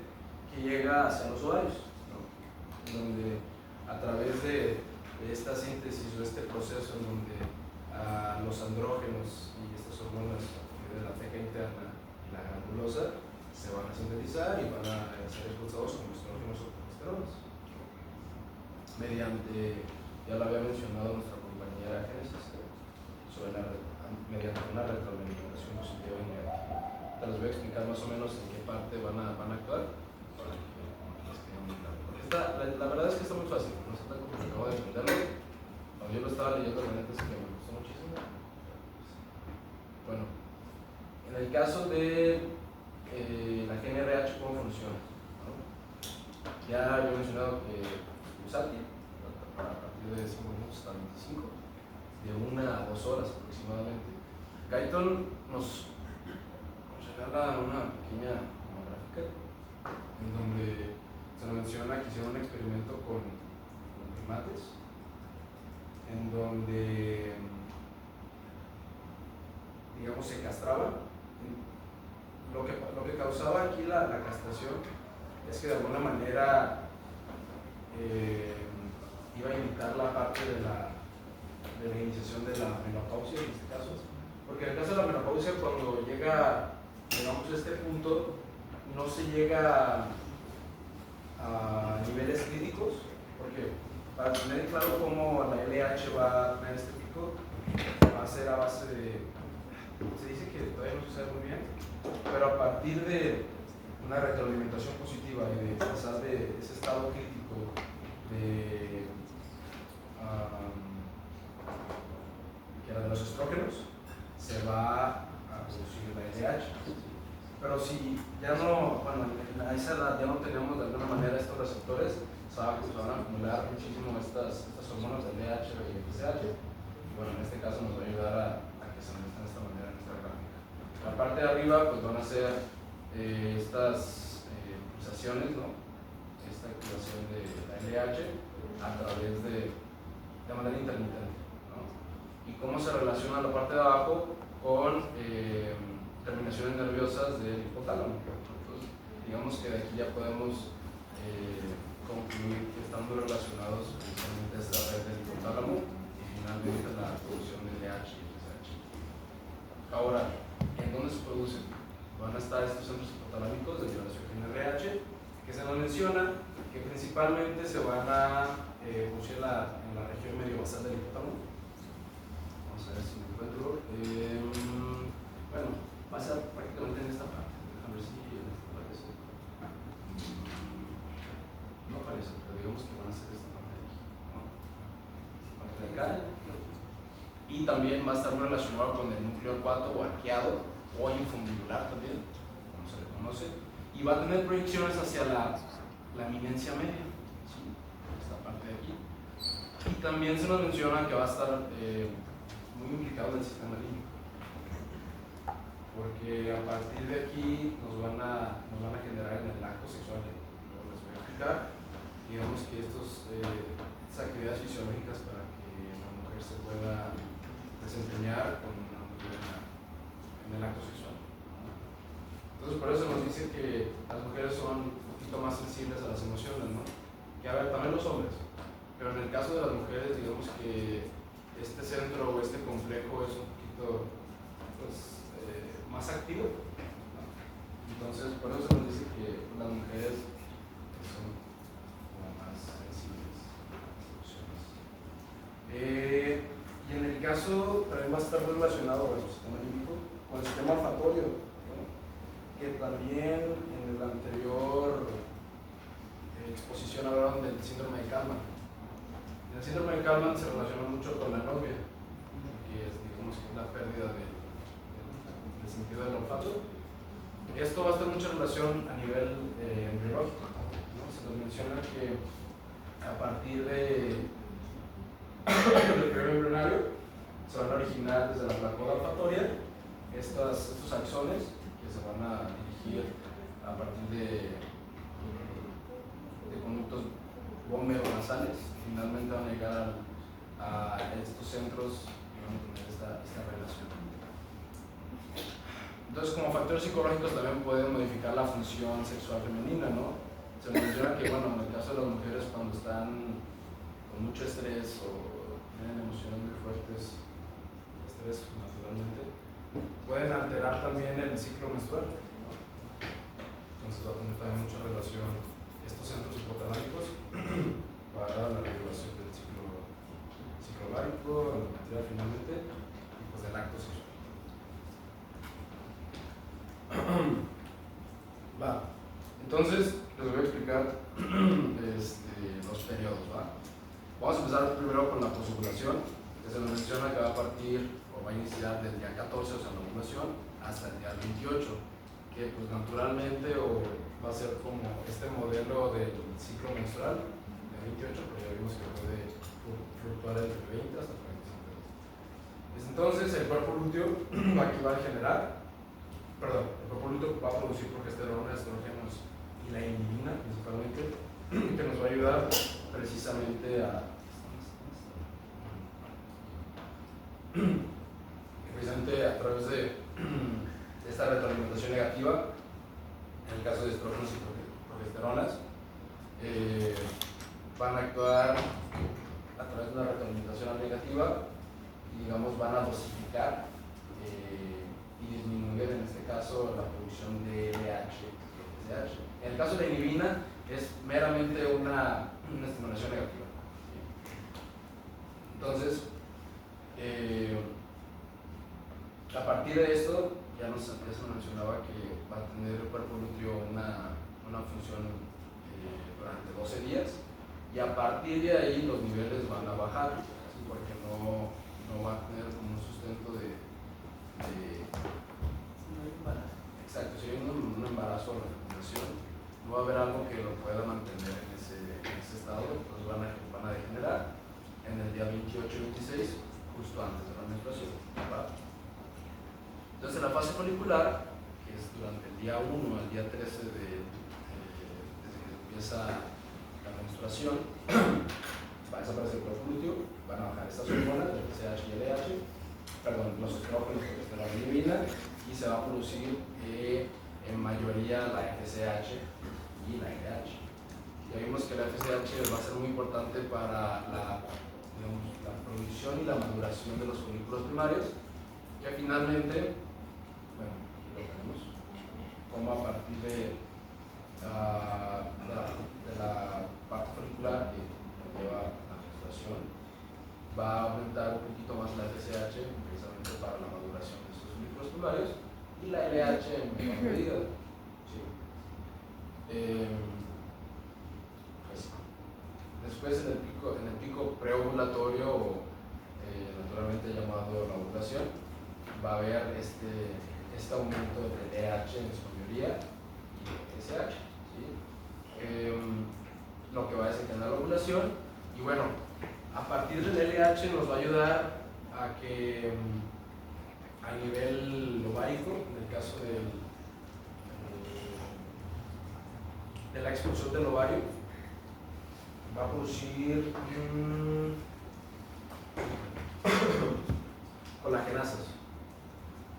que llega hacia los ovarios, ¿no?, donde a través de esta síntesis o este proceso en donde los andrógenos y estas hormonas de la teca interna y la granulosa se van a sintetizar y van a ser expulsados como estrógenos o progesteronas mediante, ya lo había mencionado nuestra compañera Génesis, sobre la mediante una retroalimentación positiva y negativa. Te les voy a explicar más o menos en qué parte van a actuar. La verdad es que está muy fácil, no sé tan complicado de entenderlo. Cuando yo lo estaba leyendo, la neta es que me gustó muchísimo. Bueno, en el caso de la GNRH, ¿cómo funciona? ¿No? Ya había mencionado que Usati, a partir de 5 minutos hasta 25, de 1 a 2 horas aproximadamente. Guyton nos regala una pequeña gráfica en donde se nos menciona que hicieron un experimento con primates, en donde, digamos, se castraban. Lo que causaba aquí la castración es que de alguna manera iba a imitar la parte de la iniciación de la menopausia en este caso, porque en el caso de la menopausia, cuando llega, digamos, a este punto, no se llega a niveles críticos, porque para tener claro cómo la LH va a tener este pico, va a ser a base de, se dice que todavía no se sabe muy bien, pero a partir de una retroalimentación positiva y de pasar de ese estado crítico de que era de los estrógenos, se va a producir la LH. Pero si ya no, bueno, a esa edad ya no tenemos de alguna manera estos receptores, se van a acumular muchísimo estas hormonas del LH y el FSH. Y bueno, en este caso nos va a ayudar a que se muestren de esta manera en nuestra gráfica. La parte de arriba pues van a ser estas pulsaciones, ¿no? Esta activación de la LH a través de manera intermitente, ¿no? Y cómo se relaciona la parte de abajo con terminaciones nerviosas del hipotálamo. Entonces, digamos que de aquí ya podemos concluir que están muy relacionados precisamente esta red del hipotálamo y finalmente la producción de LH y FSH. Ahora, ¿en dónde se producen? Van a estar estos centros hipotalámicos de liberación de NRH, que se nos menciona que principalmente se van a producir en la región medio basal del hipotálamo. Vamos a ver si me encuentro. Bueno, va a ser prácticamente en esta parte. Déjame ver si en esta aparece. No aparece, pero digamos que van a ser esta parte de aquí, ¿no? Esta parte de acá. Y también va a estar muy relacionado con el núcleo 4 o arqueado o infundibular también, como se le conoce. Y va a tener proyecciones hacia la eminencia media, ¿sí? Esta parte de aquí. Y también se nos menciona que va a estar muy implicado en el sistema límbico, porque a partir de aquí nos van a generar en el acto sexual, luego les voy a explicar, digamos que estas actividades fisiológicas para que la mujer se pueda desempeñar en el acto sexual. Entonces por eso nos dice que las mujeres son un poquito más sensibles a las emociones, ¿no? Que a ver, también los hombres, pero en el caso de las mujeres digamos que este centro o este complejo es un poquito pues, más activo, ¿no? Entonces por eso nos dice que las mujeres son como más sensibles a las emociones. Y en el caso también va a estar relacionado con el sistema límbico, con el sistema olfatorio, ¿no? Que también en la anterior exposición hablaron del síndrome de Kalman. El síndrome de Kalman se relaciona mucho con la anosmia, que es, digamos, la pérdida del sentido del olfato. Esto va a estar mucha relación a nivel embriológico, ¿no? Se nos menciona que a partir del periodo embrionario se van a originar desde la placoda olfatoria estos axones que se van a dirigir a partir de conductos vómero-nasales. Finalmente van a llegar a estos centros y van a tener esta relación. Entonces, como factores psicológicos también pueden modificar la función sexual femenina, ¿no? Se menciona que, bueno, en el caso de las mujeres cuando están con mucho estrés o tienen emociones muy fuertes, estrés naturalmente, pueden alterar también el ciclo menstrual, ¿no? Entonces va a tener también mucha relación estos centros hipotalámicos para la regulación del ciclo ovárico, la menstrual finalmente, y pues del acto sexual. Entonces, les voy a explicar los periodos, ¿va? Vamos a empezar primero con la posovulación, que se nos menciona que va a partir o va a iniciar del día 14, o sea, la ovulación, hasta el día 28, que pues naturalmente va a ser como este modelo del ciclo menstrual de 28, pero ya vimos que puede fluctuar entre 20 hasta 45 días. Entonces, el cuerpo lúteo aquí va a generar, el cuerpo lúteo va a producir progesterona, estrógenos y la inhibina principalmente, que nos va a ayudar precisamente a través de esta retroalimentación negativa, en el caso de estrógenos y progesteronas, van a actuar a través de una retroalimentación negativa y digamos van a dosificar y disminuir en este caso la producción de LH y FSH. En el caso de la inhibina es meramente una estimulación negativa. Entonces, a partir de esto, ya se mencionaba que va a tener el cuerpo lúteo una función durante 12 días y a partir de ahí los niveles van a bajar, ¿sí? Porque no va a tener como un sustento exacto, si hay un embarazo o la fecundación, no va a haber algo que lo pueda mantener en ese estado, entonces van a degenerar en el día 28-26, justo antes de la menstruación, ¿verdad? Entonces, en la fase folicular, que es durante el día 1 al día 13 desde que empieza la menstruación, va a desaparecer el cuerpo lúteo, van a bajar estas hormonas, el FSH y el LH, los estrógenos, progesterona y inhibina, y se va a producir en mayoría la FSH y la LH. Ya vimos que la FSH va a ser muy importante para la producción y la maduración de los folículos primarios, que finalmente, bueno, aquí lo tenemos, como a partir de la parte folicular que lleva la menstruación, va a aumentar un poquito más la FSH precisamente para la maduración de estos folículos primarios y la LH en menor medida. ¿Sí? Después en el pico preovulatorio, naturalmente llamado la ovulación, va a haber este aumento de LH en su mayoría y FSH, ¿sí? Lo que va a desencadenar la ovulación. Y bueno, a partir del LH nos va a ayudar a que a nivel ovárico, en el caso de la expulsión del ovario, va a producir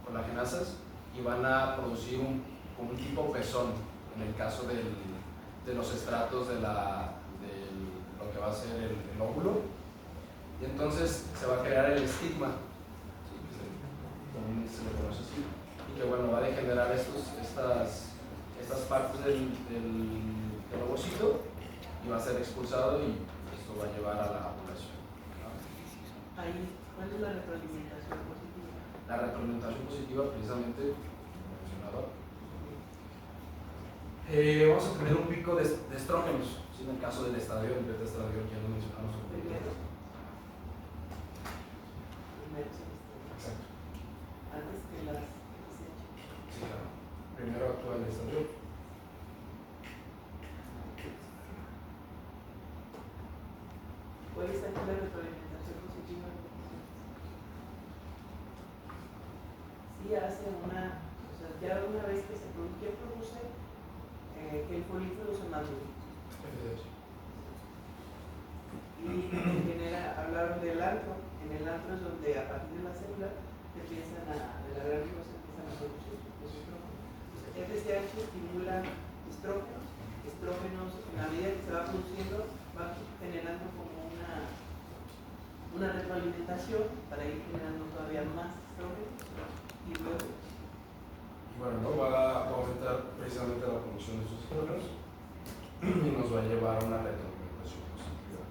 colagenasas y van a producir como un tipo pezón en el caso de los estratos de lo que va a ser el óvulo, y entonces se va a crear el estigma, ¿sí? También se le conoce así, y que bueno, va a degenerar estas partes del ovocito y va a ser expulsado y esto va a llevar a la ovulación, ¿no? Ahí, ¿cuál es la retroalimentación positiva? La retroalimentación positiva, precisamente, como mencionaba, vamos a tener un pico de estrógenos, ¿sí? En el caso del estradiol, en vez de estradiol ya lo mencionamos un poquito. Exacto. Antes que las FSH. Sí, claro. Primero actúa el estradiol. ¿Cuál es aquí la retroalimentación positiva? Sí hace ya una vez que se produce, que el folículo se madure. Y hablaron del antro. En el antro es donde a partir de la célula de la glándula se empiezan a producir los estrógenos. FSH estimula estrógenos. Estrógenos, en la medida que se va produciendo, va generando como una retroalimentación para ir generando todavía más estrógenos y luego. Y bueno, ¿no? Va a aumentar precisamente la producción de estos estrógenos y nos va a llevar a una retroalimentación positiva.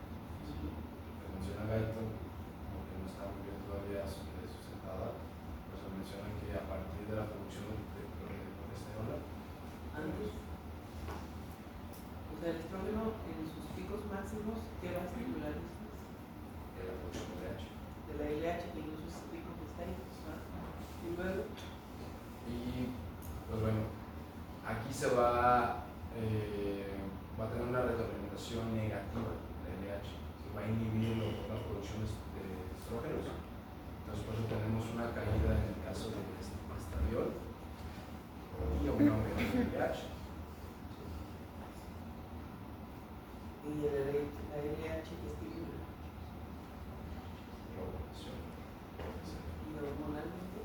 Se menciona Gaito, como que no está muy bien todavía sustentada, pues se menciona que a partir de la producción de progesterona, Antes. sea, el estrógeno en sus picos máximos, ¿qué va a estimular después? La producción de LH. De la LH, que incluso ese pico que está ahí. ¿No? Y luego, Y pues bueno, aquí se va a tener una retroalimentación negativa de LH, se va a inhibir la producción de estrógenos. Entonces por eso tenemos una caída en el caso del estradiol y un aumento del LH. y la LH que estimula. La ovulación. Y hormonalmente.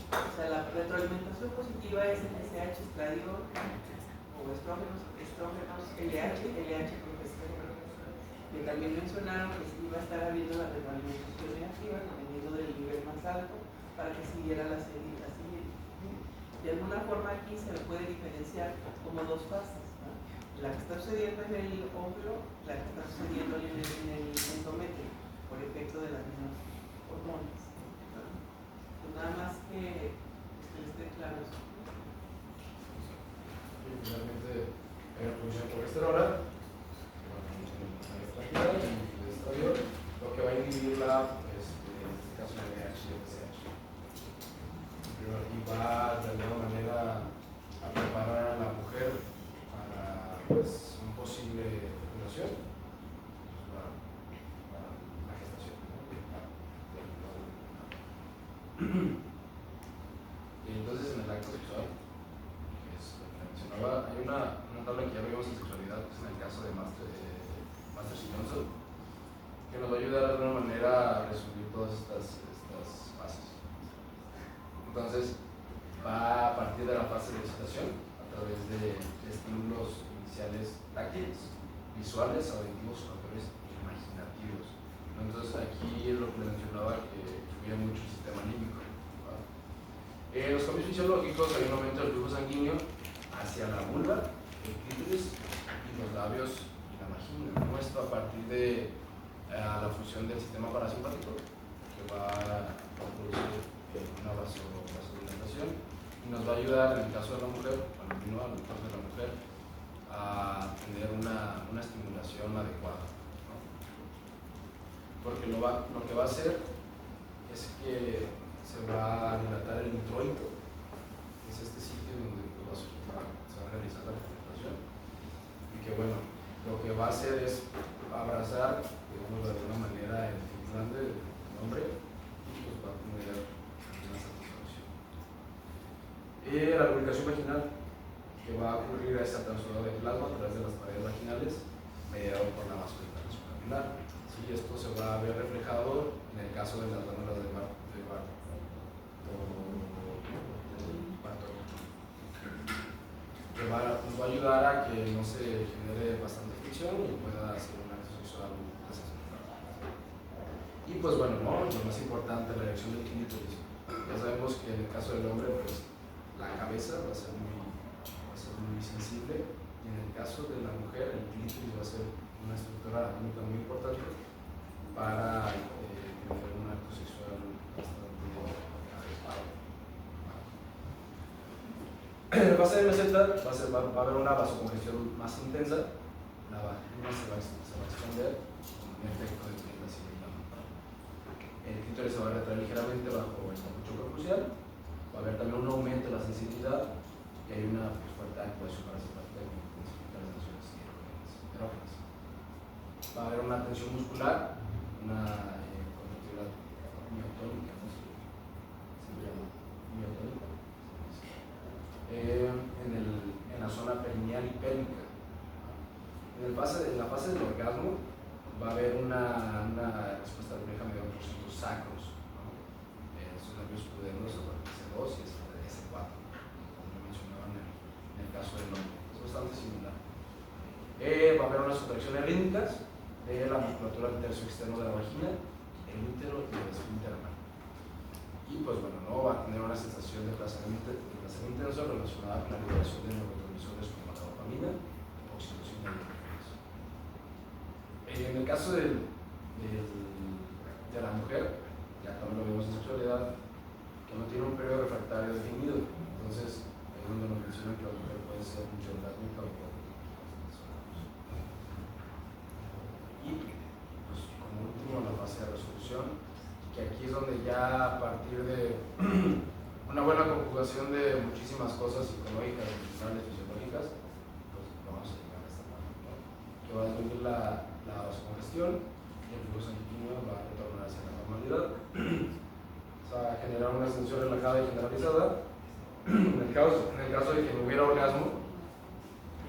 O sea, la retroalimentación positiva es el SH estradiol o estrógenos, LH, progesterona. Que también mencionaron que sí iba a estar habiendo la retroalimentación negativa dependiendo del nivel más alto para que siguiera la serie. De alguna forma aquí se le puede diferenciar como dos fases, ¿no? La que está sucediendo en el óvulo, la que está sucediendo en el endometrio, por efecto de las mismas hormonas. ¿No? Pues nada más que esté claro eso. Y finalmente hay una producción de progesterona, y el estradiol, lo que va a inhibir en este caso el LH y el SH. Y va de alguna manera a preparar a la mujer para pues, un posible fecundación, para la gestación. Y entonces en el acto sexual, que es lo que mencionaba, hay una tabla que ya vimos en sexualidad, que es en el caso de Master-Johnson, que nos va a ayudar de alguna manera a resumir todas estas fases. Entonces, va a partir de la fase de excitación a través de estímulos iniciales táctiles, visuales, auditivos, olfatorios e imaginativos. Entonces, aquí es lo que les mencionaba que influye mucho el sistema límbico. Los cambios fisiológicos, hay un aumento del flujo sanguíneo hacia la vulva, el clítoris y los labios y la vagina. Esto a partir de la función del sistema parasimpático, que va a producir una vasodilatación y nos va a ayudar, en el caso de la mujer, en el caso de la mujer, a tener una estimulación adecuada, ¿no? Porque lo que va a hacer es que se va a dilatar el introito, que es este sitio donde se va a realizar la penetración, y que bueno, lo que va a hacer es abrazar, digamos de alguna manera, el glande del hombre y pues va a tener una satisfacción. La lubricación vaginal, que va a ocurrir esa transferencia de plasma a través de las paredes vaginales, mediado por la vasodilatación capilar. Sí, esto se va a ver reflejado en el caso de las glándulas de Bartol, que nos va a ayudar a que no se genere bastante fricción y pueda hacer un acto sexual desenfrenado. Y pues bueno, ¿no? Lo más importante, la erección del clítoris. Ya sabemos que en el caso del hombre, pues la cabeza va a ser muy sensible, y en el caso de la mujer, el clítoris va a ser una estructura anámica muy importante para tener un acto sexual bastante adecuado. En la fase de meseta va a haber una vasocongestión más intensa, la vagina se va a extender con un efecto de prenda similar. El clítoris se va a retraer ligeramente bajo el capucho prepucial, va a haber también un aumento de la sensibilidad y hay una fuerte activación parasimpática que intensifica las tensiones erógenas. Va a haber una tensión muscular, una contractilidad miotónica, ¿no? Se llama miotónica. En la zona perineal y pélvica. En la fase del orgasmo va a haber una respuesta compleja mediante por centros sacros, ¿no? Esos nervios pudendos a partir de S2 y S4, como mencionaba en el caso del hombre. Es bastante similar. Va a haber unas contracciones rítmicas de la musculatura del tercio externo de la vagina, el útero y el esfínter anal. Y pues bueno, no va a tener una sensación de placer intenso relacionada con la liberación de neurotransmisores como la dopamina, oxitocina y endorfinas. En el caso de la mujer, también lo vemos en sexualidad, que no tiene un periodo refractario definido. Entonces, ahí es donde nos mencionan que la mujer puede ser mucho orgásmica o puede. Y, pues, como último, la fase de resolución, que aquí es donde ya a partir de una buena conjugación de muchísimas cosas psicológicas, emocionales, fisiológicas, pues vamos a llegar a esta parte, ¿no? Que va a disminuir la vasocongestión y el flujo sanguíneo va a retornar hacia la normalidad. O sea, generar una sensación relajada y generalizada. En el caso de que no hubiera orgasmo,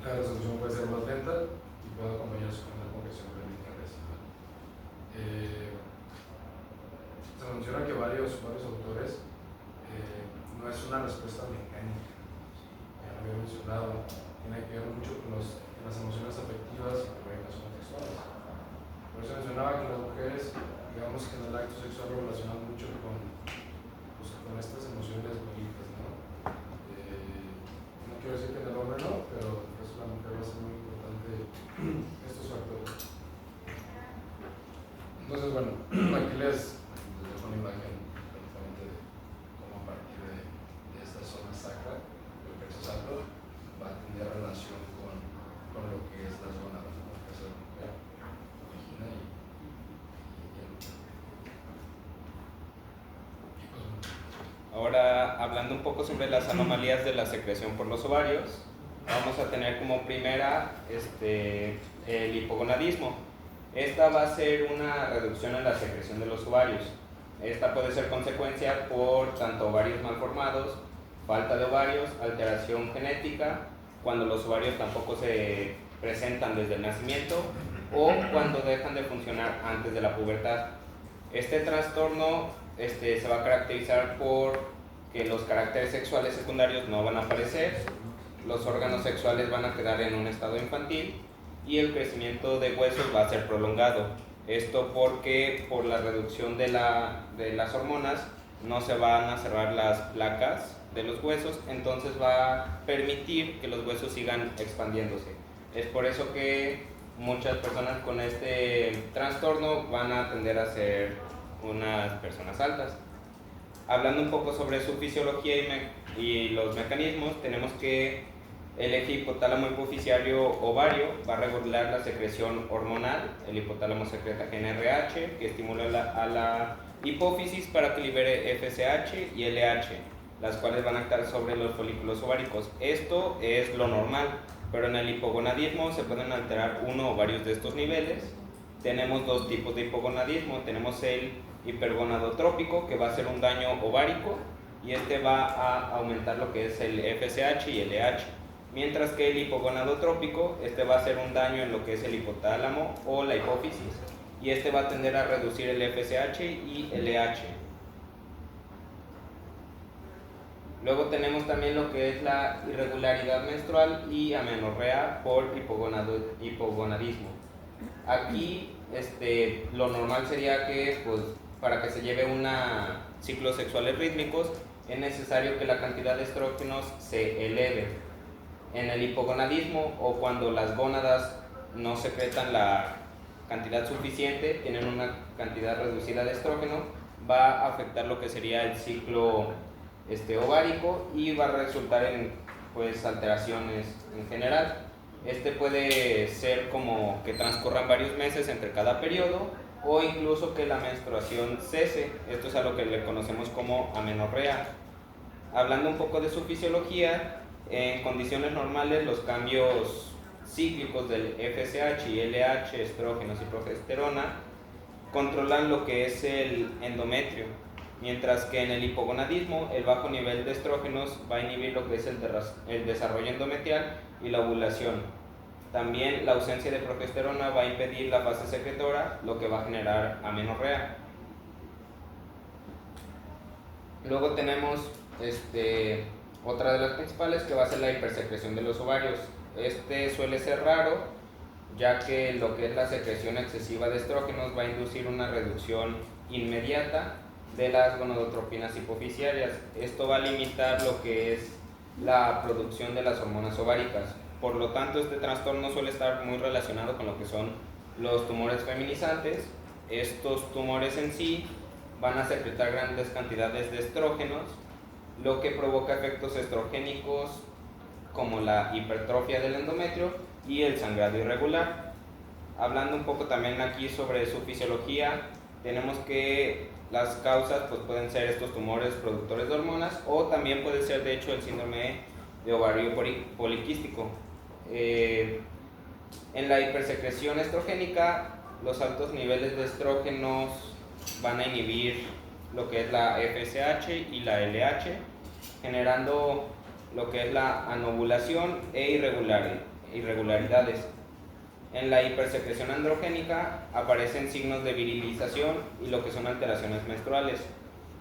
la resolución puede ser más lenta y puede acompañarse con una congestión crónica residual. Se menciona que varios autores no es una respuesta mecánica, ya lo había mencionado, tiene que ver mucho con las emociones afectivas y correctas contextuales. Por eso mencionaba que las mujeres, digamos que en el acto sexual lo relacionan mucho con estas emociones bonitas, ¿no? No quiero decir que en el hombre no, pero pues la mujer va a ser muy importante estos factores. Entonces, bueno, aquí les dejo una imagen precisamente de cómo a partir de esta zona sacra, el plexo sacro, va a tener relación con lo que es la zona de la mujer, vagina y el útero. Ahora, hablando un poco sobre las anomalías de la secreción por los ovarios, vamos a tener como primera el hipogonadismo. Esta va a ser una reducción en la secreción de los ovarios. Esta puede ser consecuencia por tanto ovarios malformados, falta de ovarios, alteración genética, cuando los ovarios tampoco se presentan desde el nacimiento o cuando dejan de funcionar antes de la pubertad. Este trastorno se va a caracterizar por que los caracteres sexuales secundarios no van a aparecer, los órganos sexuales van a quedar en un estado infantil y el crecimiento de huesos va a ser prolongado. Esto porque por la reducción de las hormonas no se van a cerrar las placas de los huesos, entonces va a permitir que los huesos sigan expandiéndose. Es por eso que muchas personas con este trastorno van a tender a ser unas personas altas. Hablando un poco sobre su fisiología y los mecanismos, tenemos que el eje hipotálamo hipoficiario ovario va a regular la secreción hormonal. El hipotálamo secreta GnRH, que estimula a la hipófisis para que libere FSH y LH, las cuales van a actuar sobre los folículos ováricos. Esto es lo normal, pero en el hipogonadismo se pueden alterar uno o varios de estos niveles. Tenemos dos tipos de hipogonadismo. Tenemos el hipergonadotrópico, que va a ser un daño ovárico, y este va a aumentar lo que es el FSH y el LH. Mientras que el hipogonadotrópico, este va a ser un daño en lo que es el hipotálamo o la hipófisis, y este va a tender a reducir el FSH y el LH. Luego tenemos también lo que es la irregularidad menstrual y amenorrea por hipogonadismo. Aquí lo normal sería que pues, para que se lleve ciclos sexuales rítmicos es necesario que la cantidad de estrógenos se eleve. En el hipogonadismo, o cuando las gónadas no secretan la cantidad suficiente, tienen una cantidad reducida de estrógeno, va a afectar lo que sería el ciclo ovárico y va a resultar en pues, alteraciones en general. Puede ser como que transcurran varios meses entre cada periodo o incluso que la menstruación cese. Esto es a lo que le conocemos como amenorrea. Hablando un poco de su fisiología, en condiciones normales los cambios cíclicos del FSH y LH, estrógenos y progesterona, controlan lo que es el endometrio, mientras que en el hipogonadismo el bajo nivel de estrógenos va a inhibir lo que es el desarrollo endometrial y la ovulación. También la ausencia de progesterona va a impedir la fase secretora, lo que va a generar amenorrea. Luego tenemos otra de las principales, que va a ser la hipersecreción de los ovarios. Suele ser raro, ya que lo que es la secreción excesiva de estrógenos va a inducir una reducción inmediata de las gonadotropinas hipoficiarias. Esto va a limitar lo que es la producción de las hormonas ováricas. Por lo tanto, este trastorno suele estar muy relacionado con lo que son los tumores feminizantes. Estos tumores en sí van a secretar grandes cantidades de estrógenos, lo que provoca efectos estrogénicos como la hipertrofia del endometrio y el sangrado irregular. Hablando un poco también aquí sobre su fisiología, tenemos que las causas pues, pueden ser estos tumores productores de hormonas o también puede ser de hecho el síndrome de ovario poliquístico. En la hipersecreción estrogénica, los altos niveles de estrógenos van a inhibir lo que es la FSH y la LH, generando lo que es la anovulación e irregularidades. En la hipersecreción androgénica aparecen signos de virilización y lo que son alteraciones menstruales.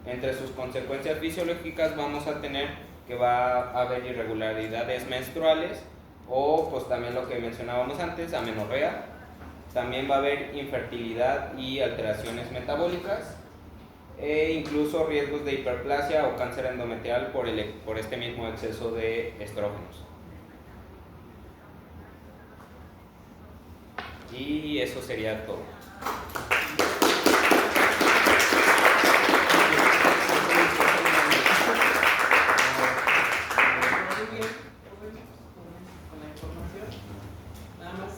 Entre sus consecuencias fisiológicas vamos a tener que va a haber irregularidades menstruales o pues también lo que mencionábamos antes, amenorrea. También va a haber infertilidad y alteraciones metabólicas e incluso riesgos de hiperplasia o cáncer endometrial por este mismo exceso de estrógenos. Y eso sería todo. Muy bien, con la información. Nada más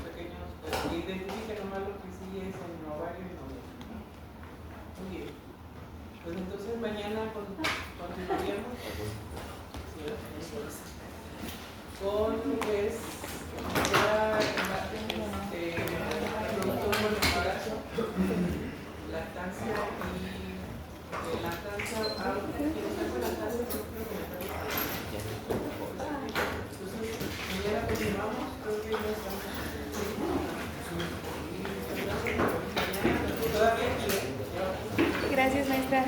pequeños, identifiquen nomás lo que sí es en ovario y endometrio, ¿no? Muy bien. Pues entonces mañana continuaríamos con pues ya producto de embarazo, lactancia y lactancia, lactancia. Entonces, mañana continuamos, creo que ya estamos. Gracias, maestra.